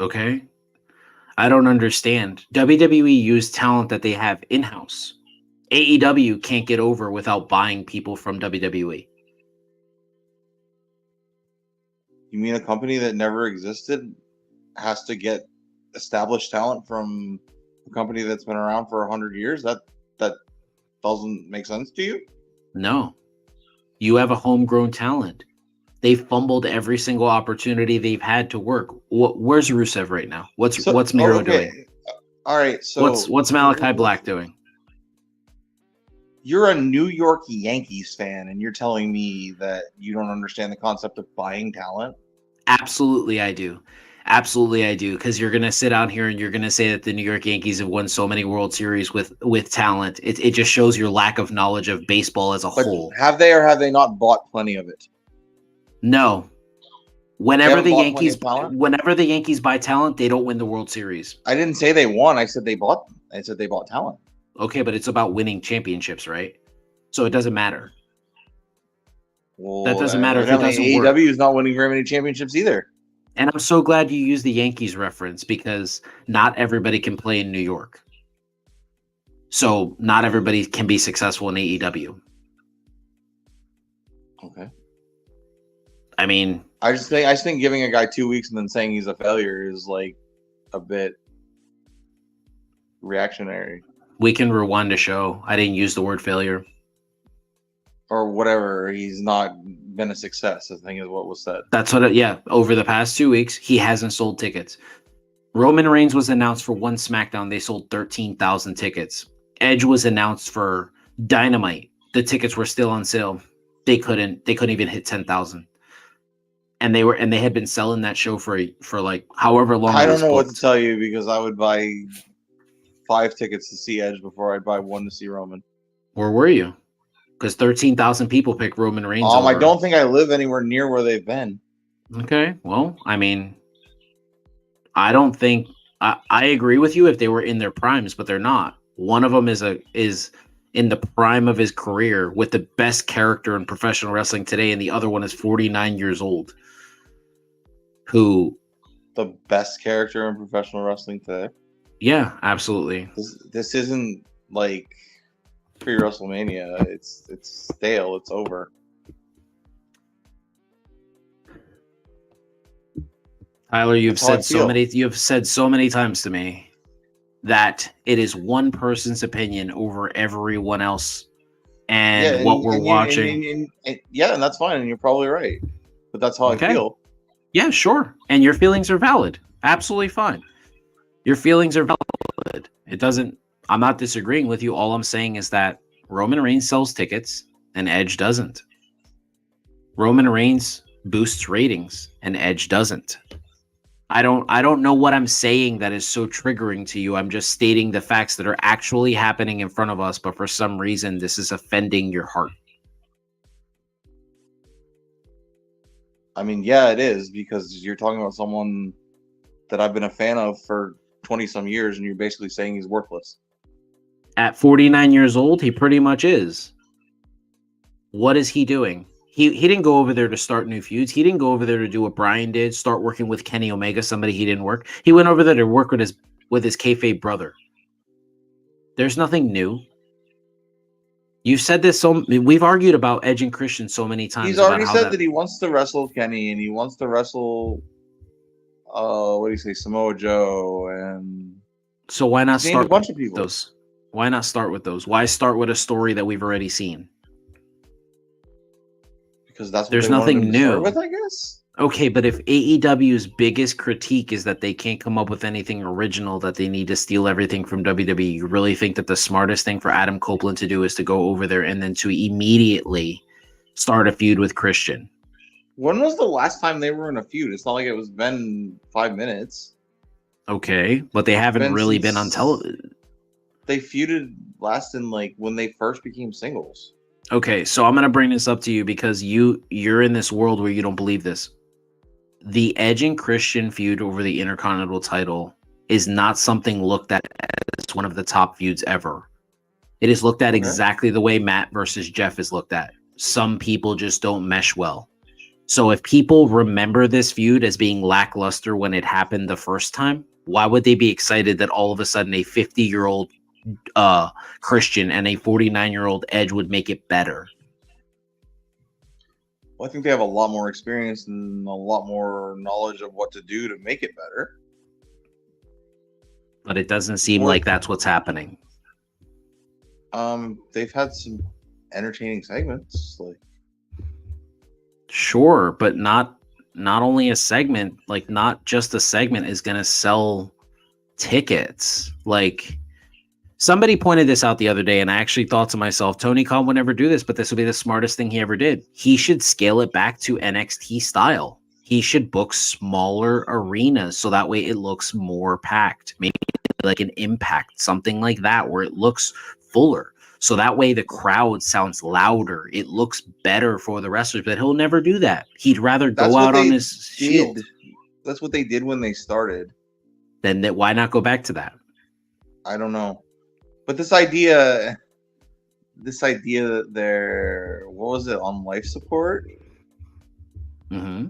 Okay. I don't understand. WWE used talent that they have in-house. AEW can't get over without buying people from WWE. You mean a company that never existed has to get established talent from a company that's been around for 100 years? That doesn't make sense to you? No. You have a homegrown talent. They've fumbled every single opportunity they've had to work. Where's Rusev right now? What's Miro doing? All right. So what's Malachi Black doing? You're a New York Yankees fan, and you're telling me that you don't understand the concept of buying talent? Absolutely, I do. Absolutely, I do. Because you're gonna sit out here and you're gonna say that the New York Yankees have won so many World Series with talent. It just shows your lack of knowledge of baseball as a whole. Have they or have they not bought plenty of it? No. Whenever the Yankees buy talent, they don't win the World Series. I didn't say they won. I said they bought them. I said they bought talent. Okay, but it's about winning championships, right? So it doesn't matter. Well, that doesn't matter if it doesn't AEW work. is not winning very many championships either. And I'm so glad you used the Yankees reference because not everybody can play in New York. So not everybody can be successful in AEW. Okay. I mean, I just think giving a guy 2 weeks and then saying he's a failure is like a bit reactionary we can rewind the show. I didn't use the word failure. or whatever. He's not been a success, I think is what was said. That's what. Over the past 2 weeks, he hasn't sold tickets. Roman Reigns was announced for one SmackDown. They sold 13,000 tickets. Edge was announced for Dynamite. The tickets were still on sale. They couldn't even hit 10,000. And they had been selling that show for like however long. I don't know what to tell you because I would buy 5 tickets to see Edge before I'd buy 1 to see Roman. Where were you? Because 13,000 people pick Roman Reigns. I don't think I live anywhere near where they've been. Okay, well, I mean, I don't think I agree with you if they were in their primes, but they're not. One of them is in the prime of his career with the best character in professional wrestling today, and the other one is 49 years old. Who the best character in professional wrestling today? Yeah, absolutely. This isn't like pre-WrestleMania. It's stale. It's over. Tyler, you've said so many times to me that it is one person's opinion over everyone else, and what we're watching. And that's fine, and you're probably right. But that's how I feel. Yeah, sure. And your feelings are valid. Absolutely fine. Your feelings are valid. I'm not disagreeing with you. All I'm saying is that Roman Reigns sells tickets and Edge doesn't. Roman Reigns boosts ratings and Edge doesn't. I don't know what I'm saying that is so triggering to you. I'm just stating the facts that are actually happening in front of us, but for some reason this is offending your heart. I mean, yeah, it is, because you're talking about someone that I've been a fan of for 20 some years, and you're basically saying he's worthless. At 49 years old, he pretty much is. What is he doing? He didn't go over there to start new feuds. He didn't go over there to do what Bryan did, start working with Kenny Omega, somebody he didn't work. He went over there to work with his kayfabe brother. There's nothing new. You've said this we've argued about Edge and Christian so many times. He's already said that he wants to wrestle Kenny, and he wants to wrestle what do you say, Samoa Joe, and so why not start a bunch of people? Those? Why not start with those? Why start with a story that we've already seen? Because that's what there's nothing new with, I guess. Okay, but if AEW's biggest critique is that they can't come up with anything original, that they need to steal everything from WWE, you really think that the smartest thing for Adam Copeland to do is to go over there and then to immediately start a feud with Christian? When was the last time they were in a feud? It's not like it was been 5 minutes. Okay, but they haven't really been on television. They feuded last in like when they first became singles. Okay, so I'm going to bring this up to you because you're in this world where you don't believe this. The Edge and Christian feud over the Intercontinental title is not something looked at as one of the top feuds ever. It is looked at exactly the way Matt versus Jeff is looked at. Some people just don't mesh well. So if people remember this feud as being lackluster when it happened the first time, why would they be excited that all of a sudden a 50-year-old Christian and a 49-year-old Edge would make it better? Well, I think they have a lot more experience and a lot more knowledge of what to do to make it better. But it doesn't seem like that's what's happening. They've had some entertaining segments, like sure, but not only a segment, like not just a segment is going to sell tickets. Like somebody pointed this out the other day, and I actually thought to myself, Tony Khan would never do this, but this would be the smartest thing he ever did. He should scale it back to NXT style. He should book smaller arenas so that way it looks more packed. Maybe like an Impact, something like that, where it looks fuller. So that way the crowd sounds louder. It looks better for the wrestlers, but he'll never do that. He'd rather go out on his shield. That's what they did when they started. Then why not go back to that? I don't know. But this idea that they're, what was it, on life support? Mm-hmm.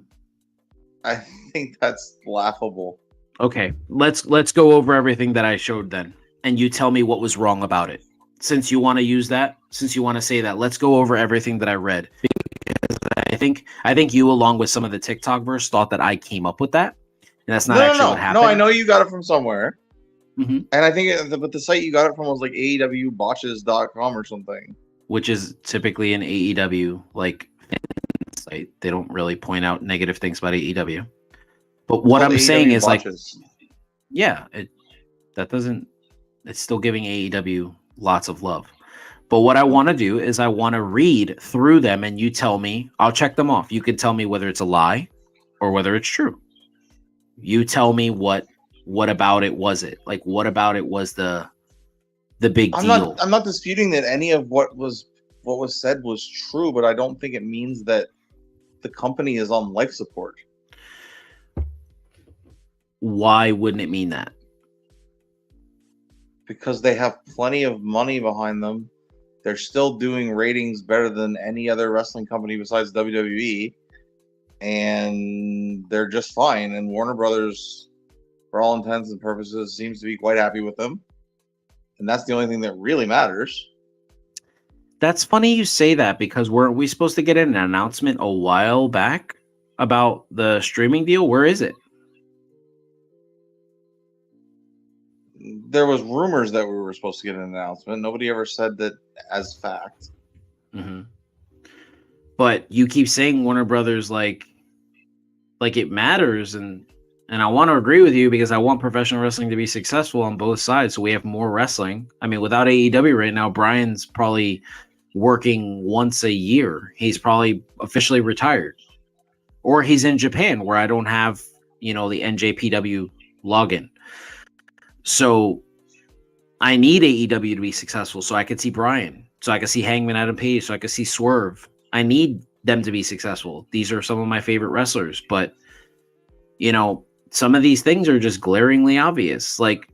I think that's laughable. Okay, let's go over everything that I showed then, and you tell me what was wrong about it. Since you want to use that, since you want to say that, let's go over everything that I read. Because I I think you, along with some of the TikTokverse, thought that I came up with that, and that's not No, actually no, what no, happened. no. I know you got it from somewhere, Mhm. and I think, but the site you got it from was like AEWbotches.com or something. Which is typically an AEW like site. They don't really point out negative things about AEW. But what I'm saying is like, yeah, it's still giving AEW lots of love. But what I want to do is I want to read through them, and you tell me, I'll check them off. You can tell me whether it's a lie or whether it's true. You tell me what about it was it? Like, what about it was the big deal? I'm not disputing that any of what was said was true, but I don't think it means that the company is on life support. Why wouldn't it mean that? Because they have plenty of money behind them. They're still doing ratings better than any other wrestling company besides WWE, and they're just fine. And Warner Brothers, for all intents and purposes, seems to be quite happy with them. And that's the only thing that really matters. That's funny you say that, because weren't we supposed to get an announcement a while back about the streaming deal? Where is it? There was rumors that we were supposed to get an announcement. Nobody ever said that as fact. Mm-hmm. But you keep saying Warner Brothers like it matters, and I want to agree with you, because I want professional wrestling to be successful on both sides, so we have more wrestling. I mean, without AEW right now, Brian's probably working once a year. He's probably officially retired, or he's in Japan where I don't have, the NJPW login. So I need AEW to be successful so I can see Brian, so I can see Hangman Adam Page, so I can see Swerve. I need them to be successful. These are some of my favorite wrestlers, but some of these things are just glaringly obvious. Like,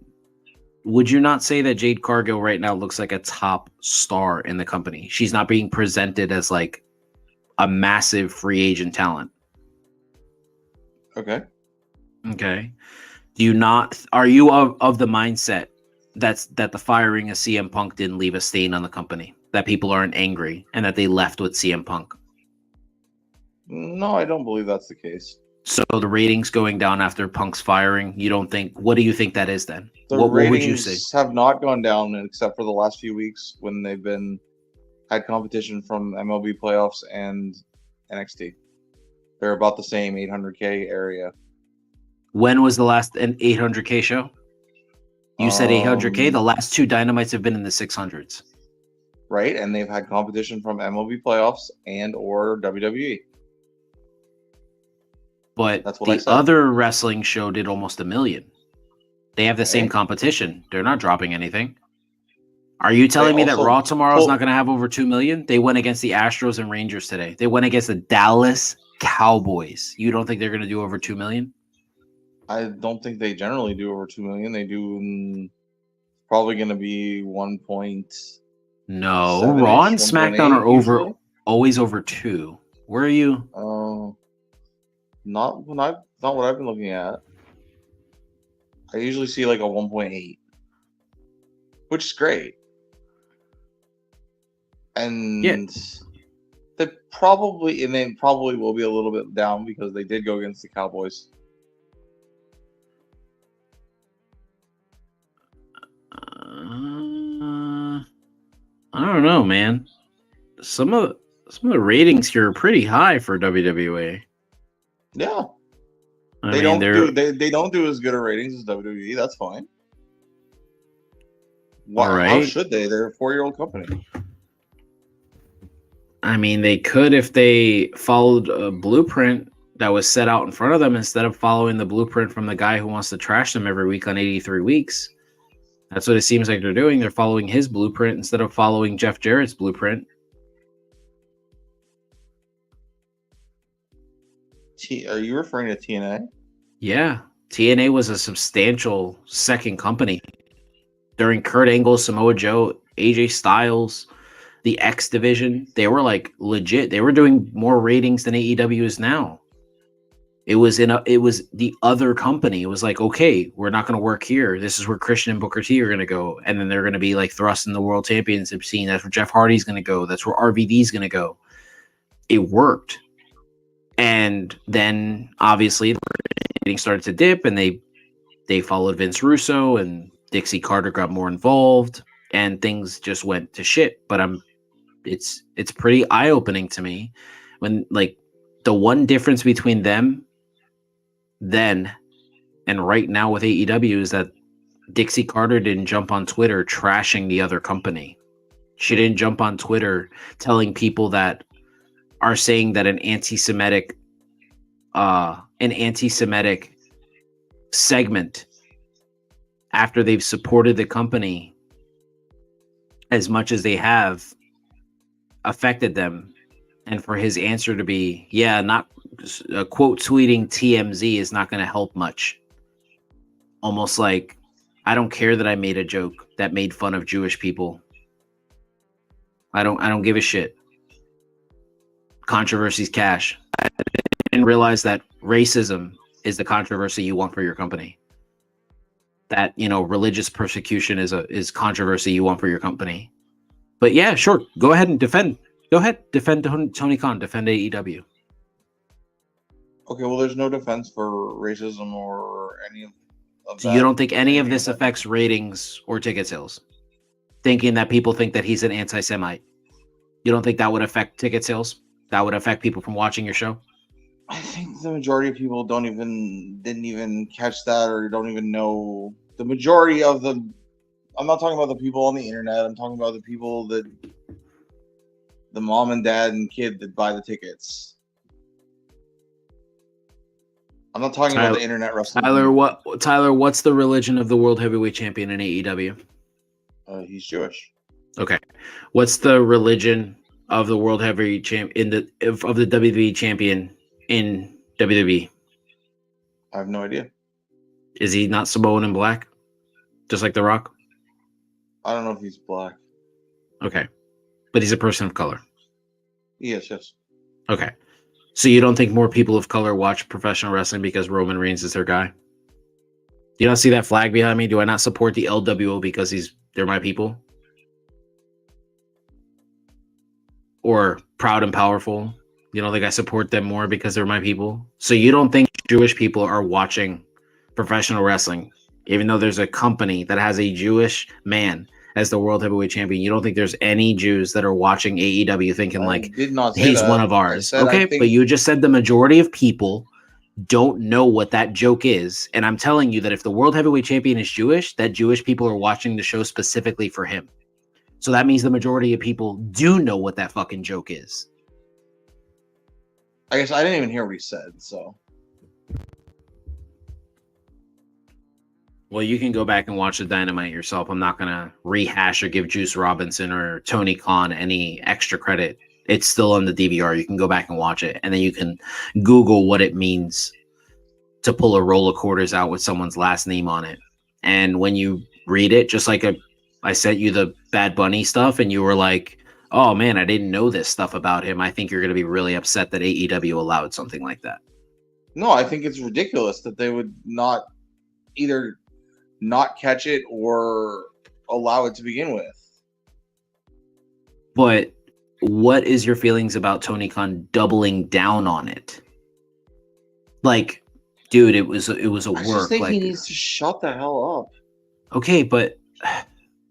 would you not say that Jade Cargill right now looks like a top star in the company? She's not being presented as like a massive free agent talent. Okay. Are you of the mindset that the firing of CM Punk didn't leave a stain on the company, that people aren't angry and that they left with CM Punk? No, I don't believe that's the case. So the ratings going down after Punk's firing, you don't think? What do you think that is then? What would you say? Have not gone down except for the last few weeks when they've had competition from MLB playoffs and NXT. They're about the same 800K area. When was the last an 800K show? You said 800K. The last two Dynamites have been in the 600s. Right, and they've had competition from MLB playoffs and or WWE. But the other wrestling show did almost 1 million. They have the same competition. They're not dropping anything. Are you telling me that Raw tomorrow is not going to have over 2 million? They went against the Astros and Rangers today. They went against the Dallas Cowboys. You don't think they're going to do over 2 million? I don't think they generally do over 2 million. They do probably going to be 1. No, Raw and SmackDown are always over 2. Where are you? Not what I've been looking at. I usually see like a 1.8, which is great. And they probably will be a little bit down because they did go against the Cowboys. I don't know, man. Some of the ratings here are pretty high for WWE. Yeah, they don't do as good a ratings as WWE. That's fine. Why? How should they? They're a 4-year-old company. I mean, they could if they followed a blueprint that was set out in front of them instead of following the blueprint from the guy who wants to trash them every week on 83 weeks. That's what it seems like they're doing. They're following his blueprint instead of following Jeff Jarrett's blueprint. Are you referring to TNA? Yeah. TNA was a substantial second company. During Kurt Angle, Samoa Joe, AJ Styles, the X division, they were like legit. They were doing more ratings than AEW is now. It was the other company. It was like, okay, we're not going to work here. This is where Christian and Booker T are going to go. And then they're going to be like thrust in the world championship scene. That's where Jeff Hardy's going to go. That's where RVD's going to go. It worked. And then obviously the ratings started to dip, and they followed Vince Russo, and Dixie Carter got more involved, and things just went to shit. But it's pretty eye opening to me when, like, the one difference between them then and right now with AEW is that Dixie Carter didn't jump on Twitter trashing the other company. She didn't jump on Twitter telling people that are saying that an anti-Semitic segment after they've supported the company as much as they have affected them, and for his answer to be, yeah, not quote tweeting TMZ is not going to help much. Almost like, I don't care that I made a joke that made fun of Jewish people. I don't give a shit. Controversy's cash. I didn't realize that racism is the controversy you want for your company. That, you know, religious persecution is controversy you want for your company. But yeah, sure, go ahead and defend. Go ahead, defend Tony Khan, defend AEW. Okay, well, there's no defense for racism or any of So you don't think any of this affects ratings or ticket sales? Thinking that people think that he's an anti-Semite. You don't think that would affect ticket sales? That would affect people from watching your show? I think the majority of people didn't even catch that, or don't even know. The majority of them, I'm not talking about the people on the internet, I'm talking about the people that, the mom and dad and kid that buy the tickets. I'm not talking about the internet wrestling. Tyler, what's the religion of the World Heavyweight Champion in AEW? He's Jewish. Okay. What's the religion of the World Heavyweight Champion of the WWE Champion in WWE? I have no idea. Is he not Samoan and black? Just like The Rock? I don't know if he's black. Okay. But he's a person of color. Yes. Okay. So you don't think more people of color watch professional wrestling because Roman Reigns is their guy? Do you not see that flag behind me? Do I not support the LWO because they're my people? Or Proud and Powerful? You don't think I support them more because they're my people? So you don't think Jewish people are watching professional wrestling, even though there's a company that has a Jewish man as the World Heavyweight Champion? You don't think there's any Jews that are watching AEW thinking he's one of ours? Okay, but you just said the majority of people don't know what that joke is. And I'm telling you that if the World Heavyweight Champion is Jewish, that Jewish people are watching the show specifically for him. So that means the majority of people do know what that fucking joke is. I guess I didn't even hear what he said, so. Well, you can go back and watch the Dynamite yourself. I'm not going to rehash or give Juice Robinson or Tony Khan any extra credit. It's still on the DVR. You can go back and watch it, and then you can Google what it means to pull a roll of quarters out with someone's last name on it. And when you read it, just like I sent you the Bad Bunny stuff, and you were like, oh man, I didn't know this stuff about him. I think you're going to be really upset that AEW allowed something like that. No, I think it's ridiculous that they would not either not catch it or allow it to begin with. But what is your feelings about Tony Khan doubling down on it? Like, dude, it was a work. I just think he needs to shut the hell up. Okay, but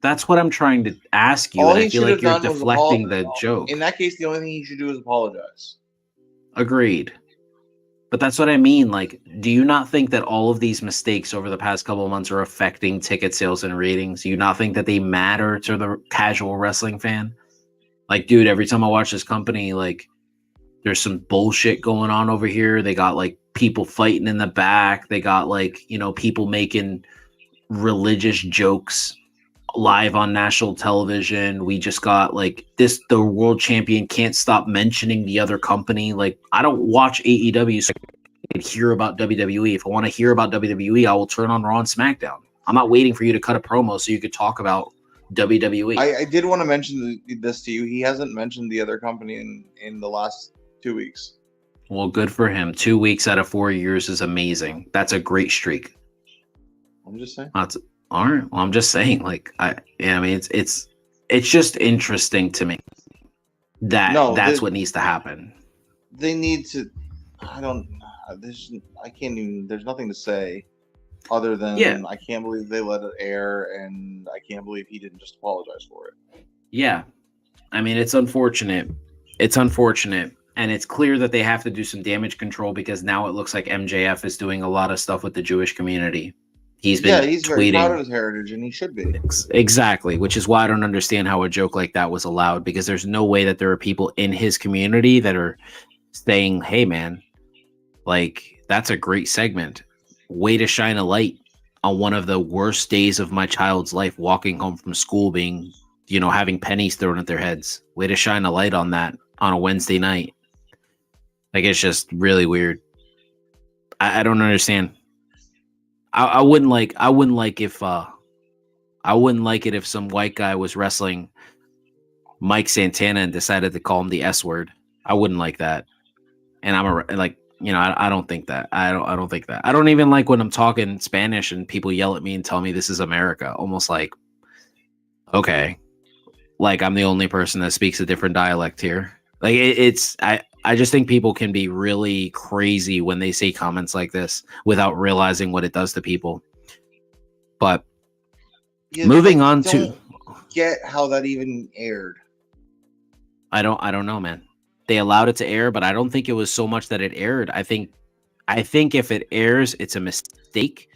that's what I'm trying to ask you, and I feel like you're deflecting the joke. In that case, the only thing he should do is apologize. Agreed. But that's what I mean. Like, do you not think that all of these mistakes over the past couple of months are affecting ticket sales and ratings? Do you not think that they matter to the casual wrestling fan? Like, dude, every time I watch this company, like, there's some bullshit going on over here. They got, like, people fighting in the back. They got, like, you know, people making religious jokes live on national television. We just got, like, the world champion can't stop mentioning the other company. Like, I don't watch AEW so I can hear about WWE. If I want to hear about WWE, I will turn on Raw and SmackDown. I'm not waiting for you to cut a promo so you could talk about WWE. I did want to mention this to you. He hasn't mentioned the other company in the last 2 weeks. Well, good for him. 2 weeks out of 4 years is amazing. That's a great streak. I'm just saying. That's all right. Well, I'm just saying, like, I mean, it's just interesting to me that that's what needs to happen. They need to. I don't. I can't even. There's nothing to say other Yeah. than I can't believe they let it air, and I can't believe he didn't just apologize for it. Yeah. I mean, it's unfortunate. It's unfortunate. And it's clear that they have to do some damage control because now it looks like MJF is doing a lot of stuff with the Jewish community. He's been He's very proud of tweeting. his heritage, and he should be. Exactly, which is why I don't understand how a joke like that was allowed, because there's no way that there are people in his community that are saying, hey, man, like, that's a great segment. Way to shine a light on one of the worst days of my child's life, walking home from school, being, having pennies thrown at their heads. Way to shine a light on that on a Wednesday night. Like, it's just really weird. I don't understand. I wouldn't like it if some white guy was wrestling Mike Santana and decided to call him the S word. I wouldn't like that. And I don't think that. I don't think that. I don't even like when I'm talking Spanish and people yell at me and tell me this is America. Almost like, okay, like I'm the only person that speaks a different dialect here. Like I just think people can be really crazy when they say comments like this without realizing what it does to people. But moving on to, get how that even aired. I don't know, man. They allowed it to air, but I don't think it was so much that it aired. I think if it airs, it's a mistake.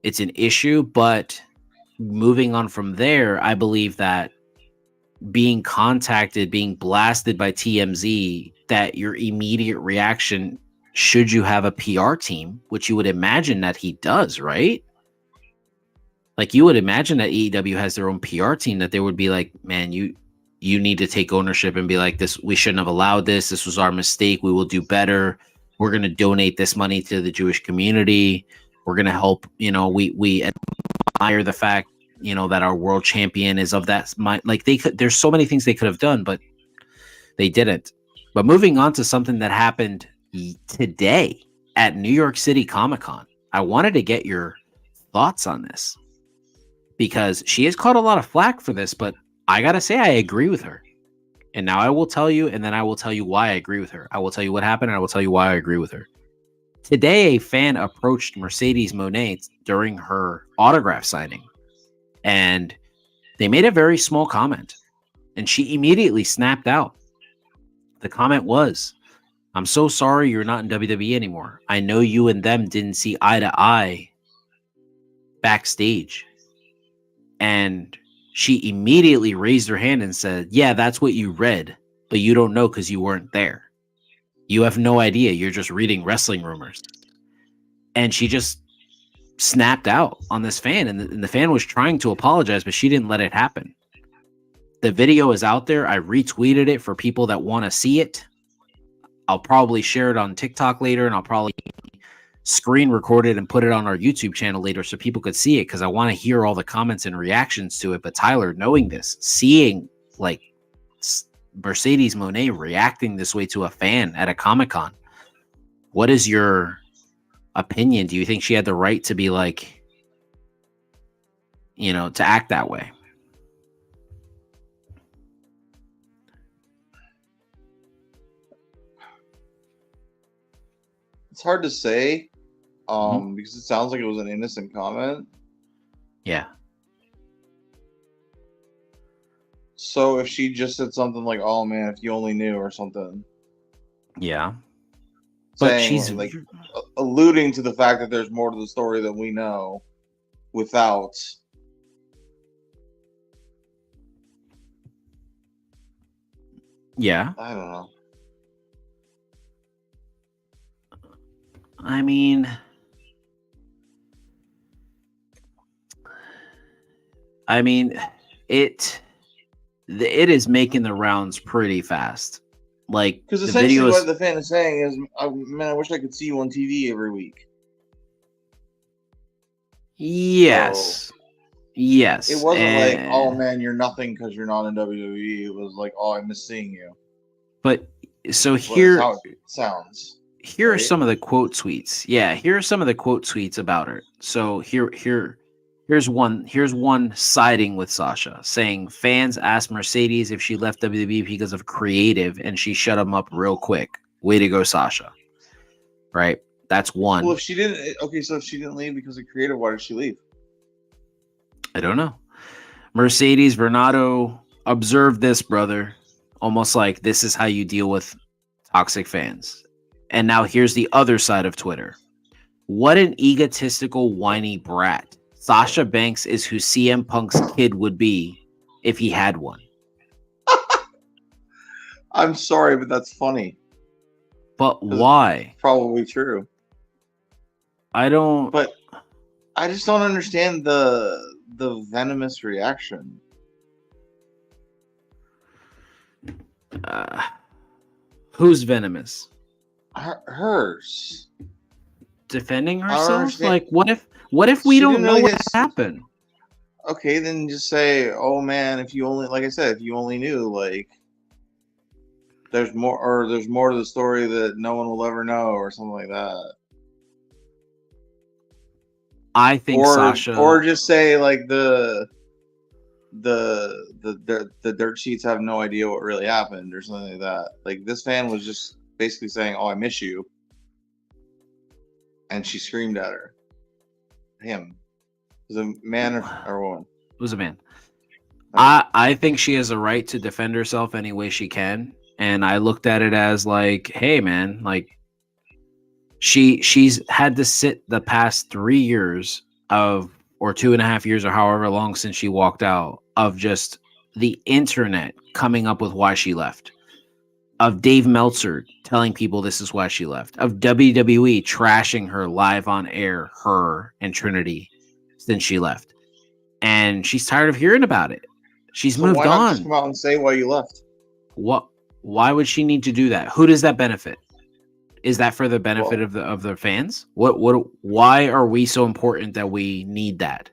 It's an issue, but moving on from there, I believe that being contacted, being blasted by TMZ, that your immediate reaction, should you have a PR team, which you would imagine that he does, right? Like, you would imagine that AEW has their own PR team, that they would be like, man, you need to take ownership and be like, this, we shouldn't have allowed this. This was our mistake. We will do better. We're going to donate this money to the Jewish community. We're going to help, we admire the fact, that our world champion is of that mind. Like, there's so many things they could have done, but they didn't. But moving on to something that happened today at New York City Comic-Con, I wanted to get your thoughts on this because she has caught a lot of flack for this, but I gotta say, I agree with her. And now I will tell you, and then I will tell you why I agree with her. I will tell you what happened, and I will tell you why I agree with her. Today, a fan approached Mercedes Moné during her autograph signing, and they made a very small comment, and she immediately snapped out. The comment was, I'm so sorry you're not in WWE anymore. I know you and them didn't see eye to eye backstage. And she immediately raised her hand and said, yeah, that's what you read, but you don't know because you weren't there. You have no idea. You're just reading wrestling rumors. And she just snapped out on this fan, and the fan was trying to apologize, but she didn't let it happen. The video is out there. I retweeted it for people that want to see it. I'll probably share it on TikTok later, and I'll probably screen record it and put it on our YouTube channel later so people could see it, because I want to hear all the comments and reactions to it. But Tyler, knowing this, seeing like Mercedes Moné reacting this way to a fan at a Comic-Con, what is your opinion? Do you think she had the right to be like, to act that way? It's hard to say, because it sounds like it was an innocent comment. Yeah. So if she just said something like, "Oh man, if you only knew," or something. Yeah. But she's like alluding to the fact that there's more to the story than we know, without. Yeah. I don't know. I mean, it is making the rounds pretty fast. Like, because essentially what the fan is saying is, man, I wish I could see you on TV every week. Yes. Yes. It wasn't like, oh man, you're nothing because you're not in WWE. It was like, oh, I miss seeing you. But so here, that's how it sounds. Here are some of the quote tweets. Yeah, here are some of the quote tweets about her. So here's one siding with Sasha, saying fans asked Mercedes if she left WWE because of creative, and she shut them up real quick. Way to go, Sasha. right? That's one. Well, if she didn't, so if she didn't leave because of creative, why did she leave? I don't know. Mercedes Vernado observed this, brother, almost like this is how you deal with toxic fans. And now here's the other side of Twitter. What an egotistical, whiny brat. Sasha Banks is who CM Punk's kid would be if he had one. I'm sorry, but that's funny. But why? Probably true. But I just don't understand the venomous reaction. Who's venomous? Hers. Defending herself? Like, what if we don't know what happened? Okay, then just say, "Oh man, if you only," like I said, if you only knew, like, there's more to the story that no one will ever know, or something like that. I think Sasha, or just say like the dirt sheets have no idea what really happened, or something like that. Like, this fan was just basically saying, "Oh, I miss you," and she screamed at him. Was it a man or a woman? It was a man. I think she has a right to defend herself any way she can, and I looked at it as like, hey man, like she's had to sit the past 3 years or 2.5 years or however long since she walked out of just the internet coming up with why she left, of Dave Meltzer telling people this is why she left, of WWE trashing her live on air, her and Trinity, since she left, and she's tired of hearing about it. She's moved why not on. Just come out and say why you left. Why would she need to do that? Who does that benefit? Is that for the benefit of the fans? Why are we so important that we need that?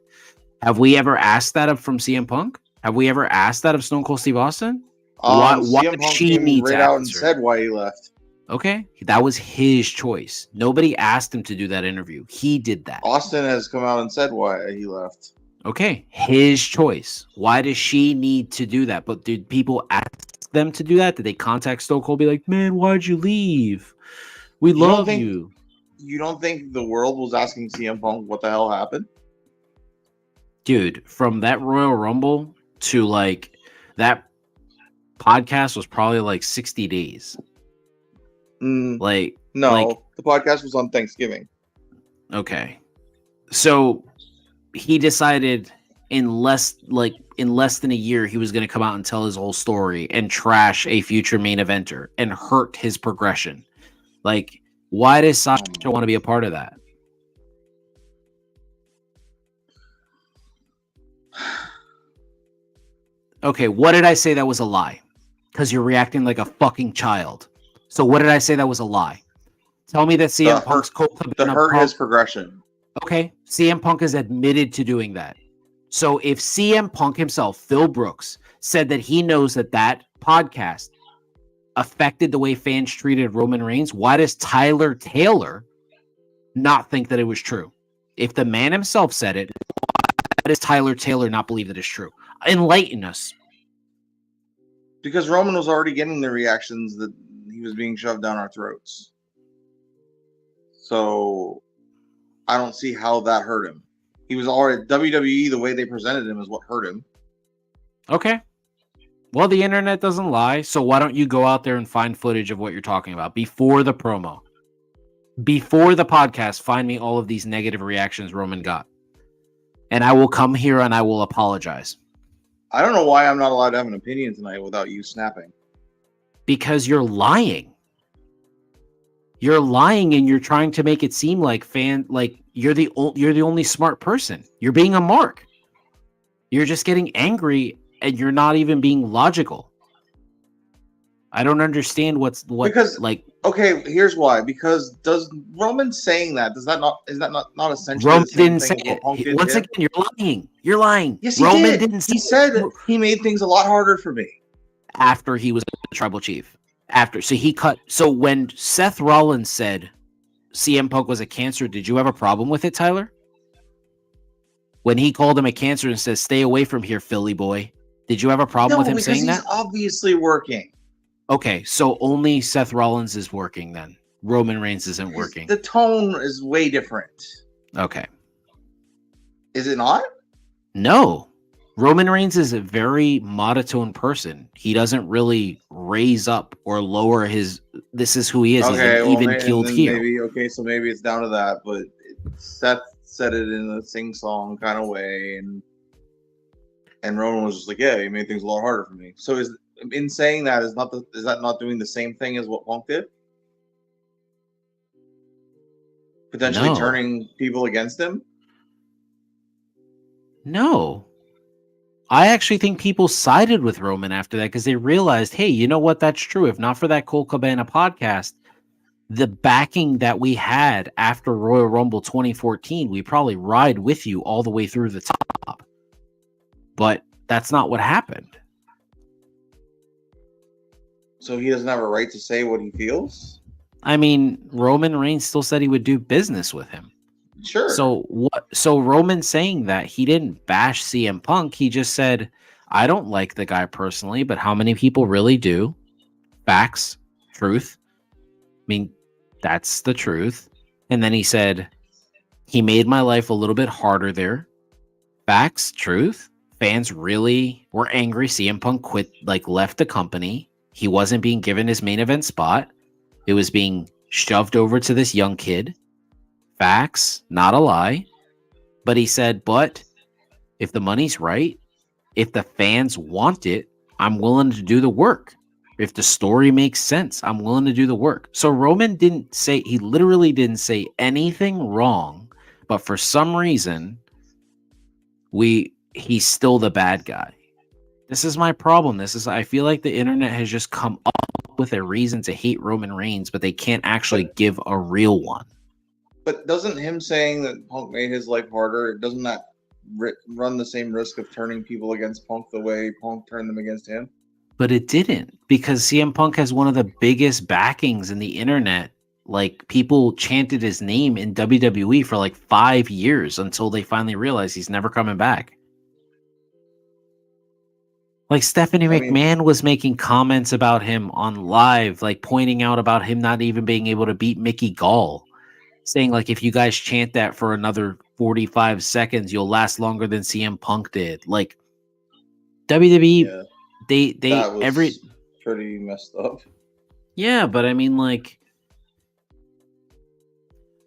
Have we ever asked that from CM Punk? Have we ever asked that of Stone Cold Steve Austin? Why CM Punk she need to out and said why he left. Okay, that was his choice. Nobody asked him to do that interview. He did that. Austin has come out and said why he left. Okay, his choice. Why does she need to do that? But did people ask them to do that? Did they contact Stone Cold, be like, man, why'd you leave? We love you. You don't think the world was asking CM Punk what the hell happened? Dude, from that Royal Rumble to like that podcast was probably like 60 days. No, the podcast was on Thanksgiving. Okay. So he decided in less than a year he was going to come out and tell his whole story and trash a future main eventer and hurt his progression. Like, why does Sasha want to be a part of that? Okay, what did I say that was a lie? Because you're reacting like a fucking child. So what did I say that was a lie? Tell me that CM Punk's hurt his progression. Okay, CM Punk has admitted to doing that. So if CM Punk himself, Phil Brooks, said that he knows that podcast affected the way fans treated Roman Reigns, why does Tyler Taylor not think that it was true? If the man himself said it, why does Tyler Taylor not believe that it's true? Enlighten us. Because Roman was already getting the reactions that he was being shoved down our throats. So I don't see how that hurt him. He was already WWE. The way they presented him is what hurt him. Okay. Well, the internet doesn't lie. So why don't you go out there and find footage of what you're talking about before the promo, before the podcast? Find me all of these negative reactions Roman got, and I will come here and I will apologize. I don't know why I'm not allowed to have an opinion tonight without you snapping. Because you're lying. You're lying, and you're trying to make it seem like you're the only smart person. You're being a mark. You're just getting angry, and you're not even being logical. I don't understand okay, here's why. Because does Roman saying that is that not essentially Roman the same didn't thing say as what Punk it. did? Once again, you're lying. You're lying. Yes, he Roman did. Didn't say he said he made things a lot harder for me after he was the tribal chief. So when Seth Rollins said CM Punk was a cancer, did you have a problem with it, Tyler? When he called him a cancer and says, "Stay away from here, Philly boy," did you have a problem with him saying that? He's obviously working. Okay, so only Seth Rollins is working then. Roman Reigns isn't working? The tone is way different. Okay. Is it not? No. Roman Reigns is a very monotone person. He doesn't really raise up or lower his. This is who he is. Okay, He's an even keeled heel. So maybe it's down to that. But Seth said it in a sing-song kind of way, and Roman was just like, "Yeah, you made things a lot harder for me." So in saying that, is that not doing the same thing as what Punk did? Potentially turning people against him? No. I actually think people sided with Roman after that because they realized, hey, you know what? That's true. If not for that Cole Cabana podcast, the backing that we had after Royal Rumble 2014, we probably ride with you all the way through the top. But that's not what happened. So he doesn't have a right to say what he feels? I mean, Roman Reigns still said he would do business with him. Sure. So what? So Roman saying that, he didn't bash CM Punk. He just said, I don't like the guy personally, but how many people really do? Facts, truth. I mean, that's the truth. And then he said, he made my life a little bit harder there. Facts, truth. Fans really were angry. CM Punk left the company. He wasn't being given his main event spot. It was being shoved over to this young kid. Facts, not a lie. But he said, but if the money's right, if the fans want it, I'm willing to do the work. If the story makes sense, I'm willing to do the work. So Roman he literally didn't say anything wrong, but for some reason, he's still the bad guy. This is my problem. I feel like the internet has just come up with a reason to hate Roman Reigns, but they can't actually give a real one. But doesn't him saying that Punk made his life harder, doesn't that run the same risk of turning people against Punk the way Punk turned them against him? But it didn't, because CM Punk has one of the biggest backings in the internet. Like, people chanted his name in WWE for like 5 years until they finally realized he's never coming back. Like, Stephanie McMahon was making comments about him on live, like pointing out about him not even being able to beat Mickey Gall, saying like, if you guys chant that for another 45 seconds, you'll last longer than CM Punk did. Like, WWE, that was pretty messed up. Yeah, but I mean, like,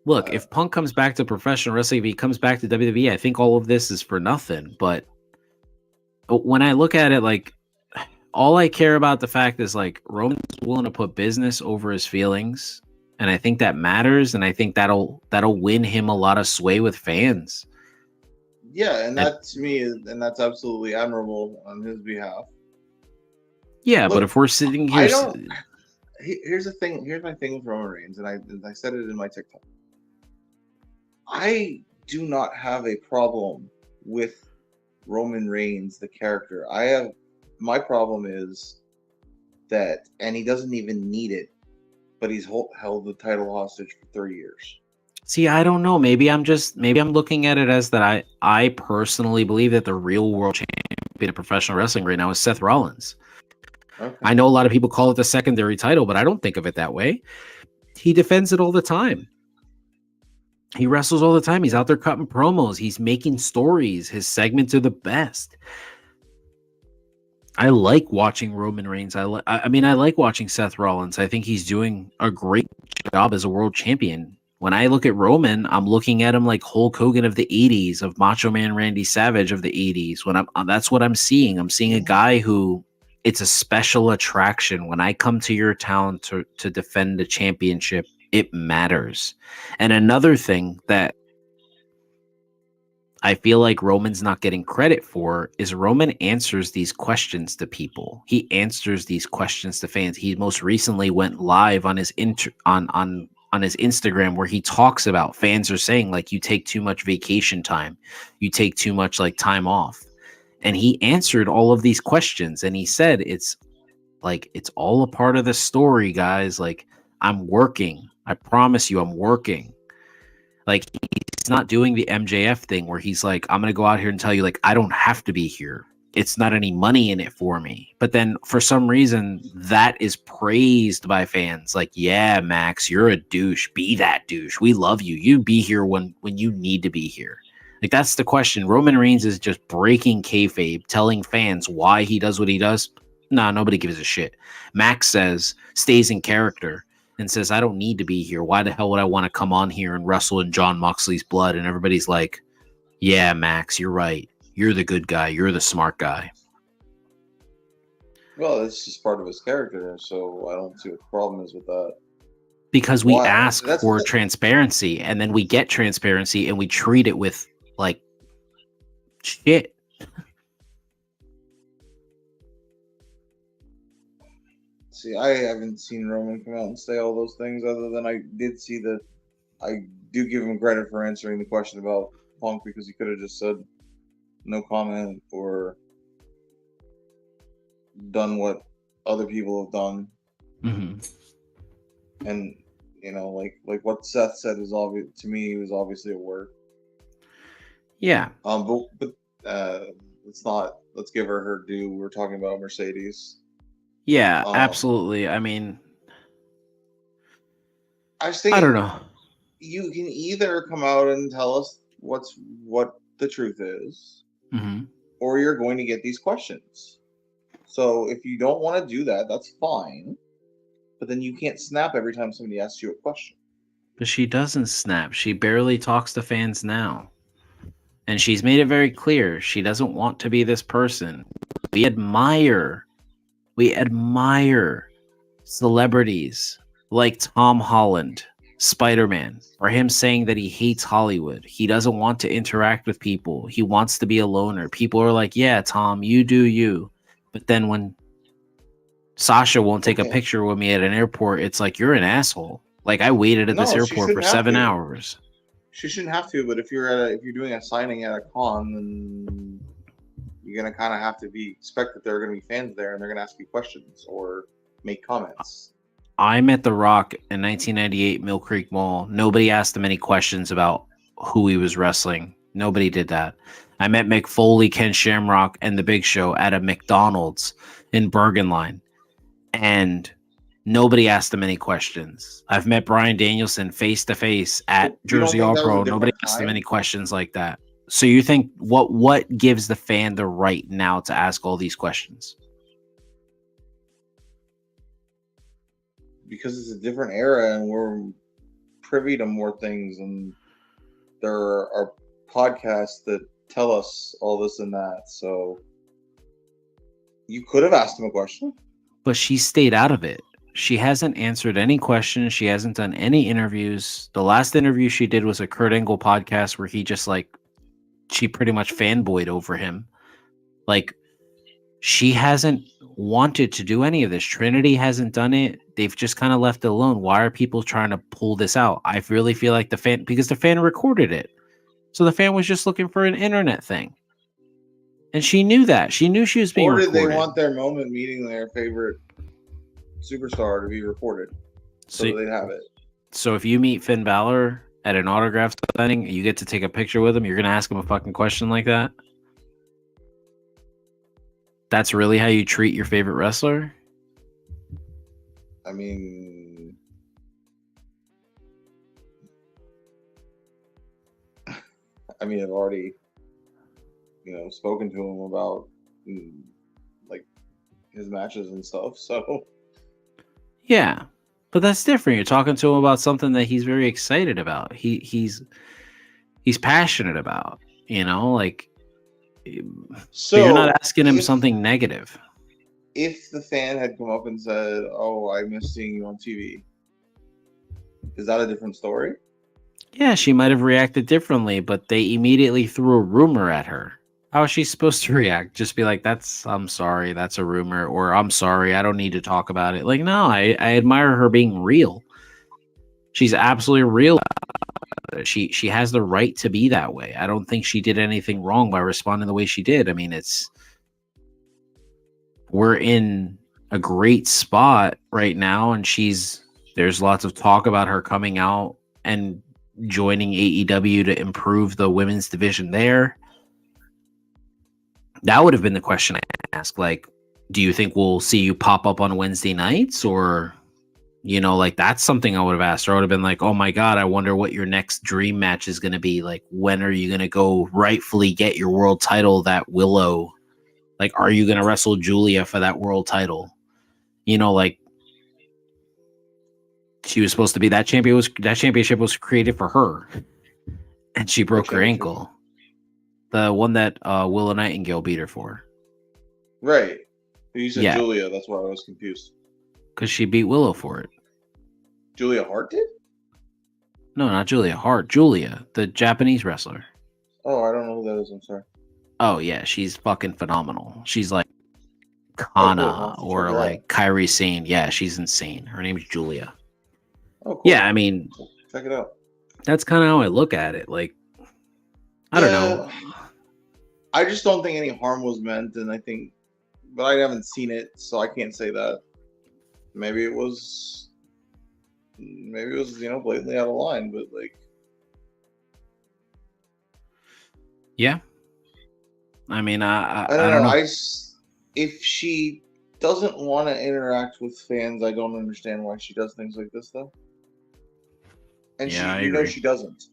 look, if Punk comes back to professional wrestling, if he comes back to WWE, I think all of this is for nothing. But when I look at it, like, all I care about the fact is, like, Roman's willing to put business over his feelings, and I think that matters, and I think that'll win him a lot of sway with fans. Yeah, and that to me that's absolutely admirable on his behalf. Yeah, look, but if we're sitting here, here's the thing. Here's my thing with Roman Reigns, and I said it in my TikTok. I do not have a problem with Roman Reigns, the character. My problem is that, and he doesn't even need it, but he's held the title hostage for 3 years. See, I don't know. Maybe I'm looking at it as that I personally believe that the real world champion of professional wrestling right now is Seth Rollins. Okay. I know a lot of people call it the secondary title, but I don't think of it that way. He defends it all the time. He wrestles all the time. He's out there cutting promos. He's making stories. His segments are the best. I like watching Roman Reigns. I like watching Seth Rollins. I think he's doing a great job as a world champion. When I look at Roman, I'm looking at him like Hulk Hogan of the 80s, of Macho Man Randy Savage of the 80s. That's what I'm seeing. I'm seeing a guy who, it's a special attraction. When I come to your town to defend the championship, it matters. And another thing that I feel like Roman's not getting credit for is Roman answers these questions to people. He answers these questions to fans. He most recently went live on his on his Instagram where he talks about fans are saying, like, you take too much vacation time. You take too much, like, time off. And he answered all of these questions, and he said, it's all a part of the story, guys. Like, I'm working. I promise you, I'm working. Like, he's not doing the MJF thing where he's like, I'm going to go out here and tell you, like, I don't have to be here. it's not any money in it for me. But then for some reason that is praised by fans. Like, yeah, Max, you're a douche. Be that douche. We love you. You be here when you need to be here. Like, that's the question. Roman Reigns is just breaking kayfabe, telling fans why he does what he does. Nah, nobody gives a shit. Max stays in character and says, I don't need to be here. Why the hell would I want to come on here and wrestle in Jon Moxley's blood? And everybody's like, yeah, Max, you're right. You're the good guy. You're the smart guy. Well, it's just part of his character, so I don't see what the problem is with that. Because we ask for transparency, and then we get transparency, and we treat it with, like, shit. See, I haven't seen Roman come out and say all those things, other than I did see that I do give him credit for answering the question about Punk, because he could have just said no comment or done what other people have done. Mm-hmm. And, like what Seth said is obvious to me. He was obviously at work. Yeah. But let's give her due. We're talking about Mercedes. Yeah, absolutely. I mean, I just think I don't know. You can either come out and tell us what the truth is, or you're going to get these questions. So if you don't want to do that, that's fine. But then you can't snap every time somebody asks you a question. But she doesn't snap. She barely talks to fans now. And she's made it very clear she doesn't want to be this person. We admire celebrities like Tom Holland, Spider-Man, or him saying that he hates Hollywood. He doesn't want to interact with people. He wants to be a loner. People are like, yeah, Tom, you do you. But then when Sasha won't take a picture with me at an airport, it's like, you're an asshole. Like, I waited at this airport for 7 hours. She shouldn't have to, but if you're doing a signing at a con, then you're gonna kind of have to expect that there are gonna be fans there, and they're gonna ask you questions or make comments. I met The Rock in 1998 Mill Creek Mall. Nobody asked him any questions about who he was wrestling. Nobody did that. I met Mick Foley, Ken Shamrock, and The Big Show at a McDonald's in Bergen Line, and nobody asked him any questions. I've met Bryan Danielson face to face at Jersey All Pro. Nobody asked him any questions like that. So you think what gives the fan the right now to ask all these questions? Because it's a different era and we're privy to more things, and there are podcasts that tell us all this and that. So you could have asked him a question. But she stayed out of it. She hasn't answered any questions. She hasn't done any interviews. The last interview she did was a Kurt Angle podcast where he just she pretty much fanboyed over him. Like, she hasn't wanted to do any of this. Trinity hasn't done it. They've just kind of left it alone. Why are people trying to pull this out? I really feel like because the fan recorded it. So the fan was just looking for an internet thing. And she knew that. She knew she was being recorded. Or did they want their moment meeting their favorite superstar to be reported? So they'd have it. So if you meet Finn Balor at an autograph signing, you get to take a picture with him, you're going to ask him a fucking question like that? That's really how you treat your favorite wrestler? I mean, I've already, spoken to him about like his matches and stuff. So yeah, but that's different. You're talking to him about something that he's very excited about. He's passionate about. So you're not asking him something negative. If the fan had come up and said, "Oh, I miss seeing you on TV," is that a different story? Yeah, she might have reacted differently, but they immediately threw a rumor at her. How is she supposed to react? Just be like, I'm sorry, that's a rumor, or I'm sorry, I don't need to talk about it. Like, no, I admire her being real. She's absolutely real. She has the right to be that way. I don't think she did anything wrong by responding the way she did. I mean, we're in a great spot right now, and there's lots of talk about her coming out and joining AEW to improve the women's division there. That would have been the question I asked. Like, do you think we'll see you pop up on Wednesday nights, or like that's something I would have asked. Or I would have been like, oh my god, I wonder what your next dream match is going to be. Like, when are you going to go rightfully get your world title that Willow? Like, are you going to wrestle Julia for that world title? Like, she was supposed to be that championship was created for her, and she broke her ankle. The one that Willow Nightingale beat her for. Right. You said Julia. That's why I was confused. Because she beat Willow for it. Julia Hart did? No, not Julia Hart. Julia, the Japanese wrestler. Oh, I don't know who that is. I'm sorry. Oh, yeah. She's fucking phenomenal. She's like Kana or like Kairi Sane. Yeah, she's insane. Her name's Julia. Oh, cool. Yeah, I mean, check it out. That's kind of how I look at it. Like, I don't know. I just don't think any harm was meant, and I think, but I haven't seen it, so I can't say that. Maybe it was, blatantly out of line, but like, yeah. I mean, I don't know. If she doesn't want to interact with fans, I don't understand why she does things like this, though. And she doesn't.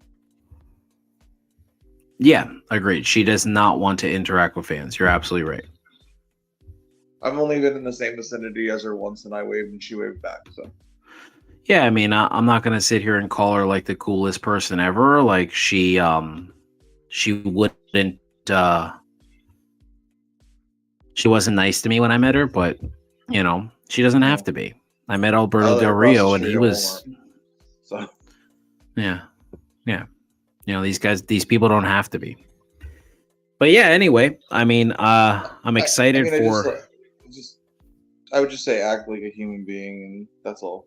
Yeah, agreed. She does not want to interact with fans. You're absolutely right. I've only been in the same vicinity as her once, and I waved and she waved back. So. Yeah, I mean, I'm not gonna sit here and call her like the coolest person ever. Like she wouldn't. She wasn't nice to me when I met her, but she doesn't have to be. I met Alberto Del Rio, and he was. So. Yeah. These people don't have to be. But yeah, anyway, I mean, I'm excited for. I would just say act like a human being, and that's all.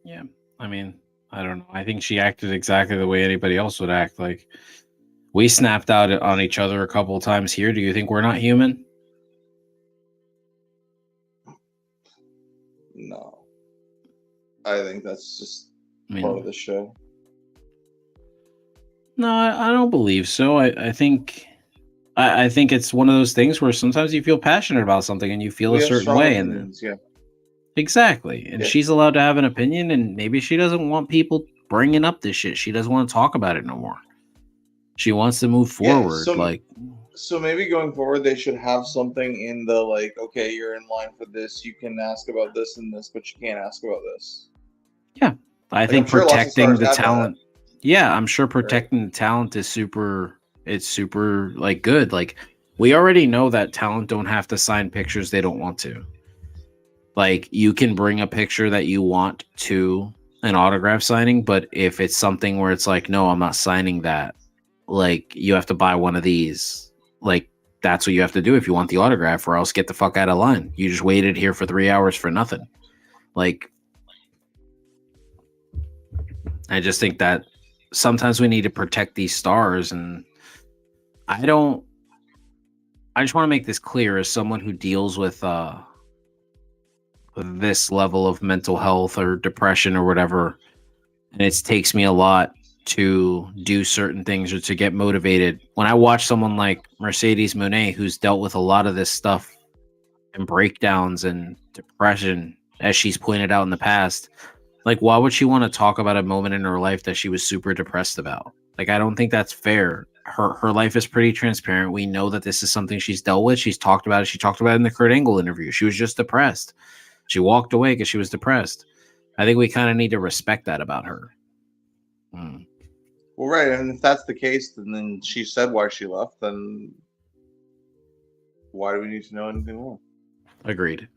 Yeah, I mean, I don't know. I think she acted exactly the way anybody else would act. Like, we snapped out on each other a couple of times here. Do you think we're not human? No. I think that's just part of the show. No, I don't believe so. I think it's one of those things where sometimes you feel passionate about something and you feel a certain way, and exactly. And she's allowed to have an opinion, and maybe she doesn't want people bringing up this shit. She doesn't want to talk about it no more. She wants to move forward. So maybe going forward, they should have something in the okay, you're in line for this. You can ask about this and this, but you can't ask about this. Yeah, I think protecting the talent. Yeah, I'm sure protecting the talent is super. It's super good. Like, we already know that talent don't have to sign pictures they don't want to. Like, you can bring a picture that you want to an autograph signing, but if it's something where it's like, no, I'm not signing that. Like, you have to buy one of these. Like, that's what you have to do if you want the autograph, or else get the fuck out of line. You just waited here for 3 hours for nothing. Like, I just think that sometimes we need to protect these stars, and I just want to make this clear as someone who deals with this level of mental health or depression or whatever, and it takes me a lot to do certain things or to get motivated. When I watch someone like Mercedes Moné, who's dealt with a lot of this stuff and breakdowns and depression, as she's pointed out in the past, like, why would she want to talk about a moment in her life that she was super depressed about? Like, I don't think that's fair. Her life is pretty transparent. We know that this is something she's dealt with. She's talked about it. She talked about it in the Kurt Angle interview. She was just depressed. She walked away because she was depressed. I think we kind of need to respect that about her. Well, right, and if that's the case, then she said why she left, then why do we need to know anything more? Agreed.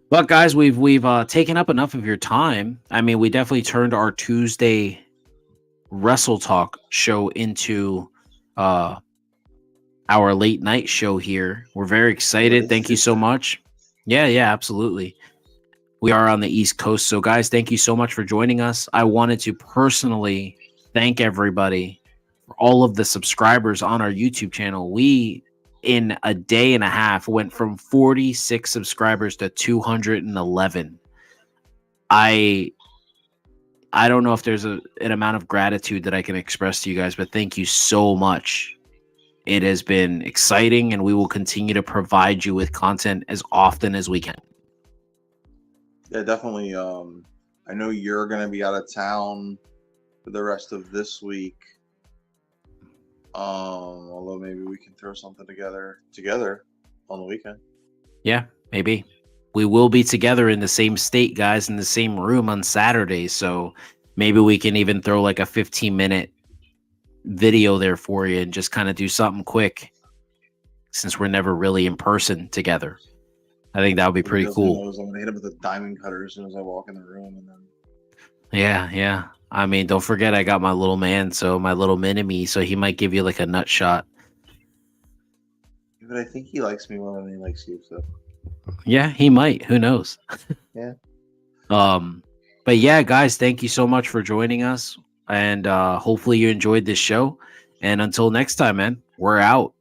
But guys, we've taken up enough of your time. I mean, we definitely turned our Tuesday Wrestle Talk show into our late night show here. We're very excited. Thank you so much. Yeah, absolutely. We are on the East Coast. So guys, thank you so much for joining us. I wanted to personally thank everybody for all of the subscribers on our YouTube channel. We, in a day and a half, went from 46 subscribers to 211. I don't know if there's an amount of gratitude that I can express to you guys, but thank you so much. It has been exciting, and we will continue to provide you with content as often as we can. Yeah, definitely. I know you're gonna be out of town for the rest of this week. Although maybe we can throw something together on the weekend. Yeah, maybe. We will be together in the same state, guys, in the same room on Saturday. So maybe we can even throw like a 15-minute video there for you and just kind of do something quick, since we're never really in person together. I think that would be Who pretty doesn't cool. knows I'm gonna hit him with a diamond cutter as soon as I walk in the room, and then Yeah. I mean, don't forget I got my little man, so my little mini-me, so he might give you like a nut shot. but I think he likes me more than he likes you. So Yeah, he might. Who knows? yeah. But yeah, guys, thank you so much for joining us, and hopefully you enjoyed this show. And until next time, man, we're out.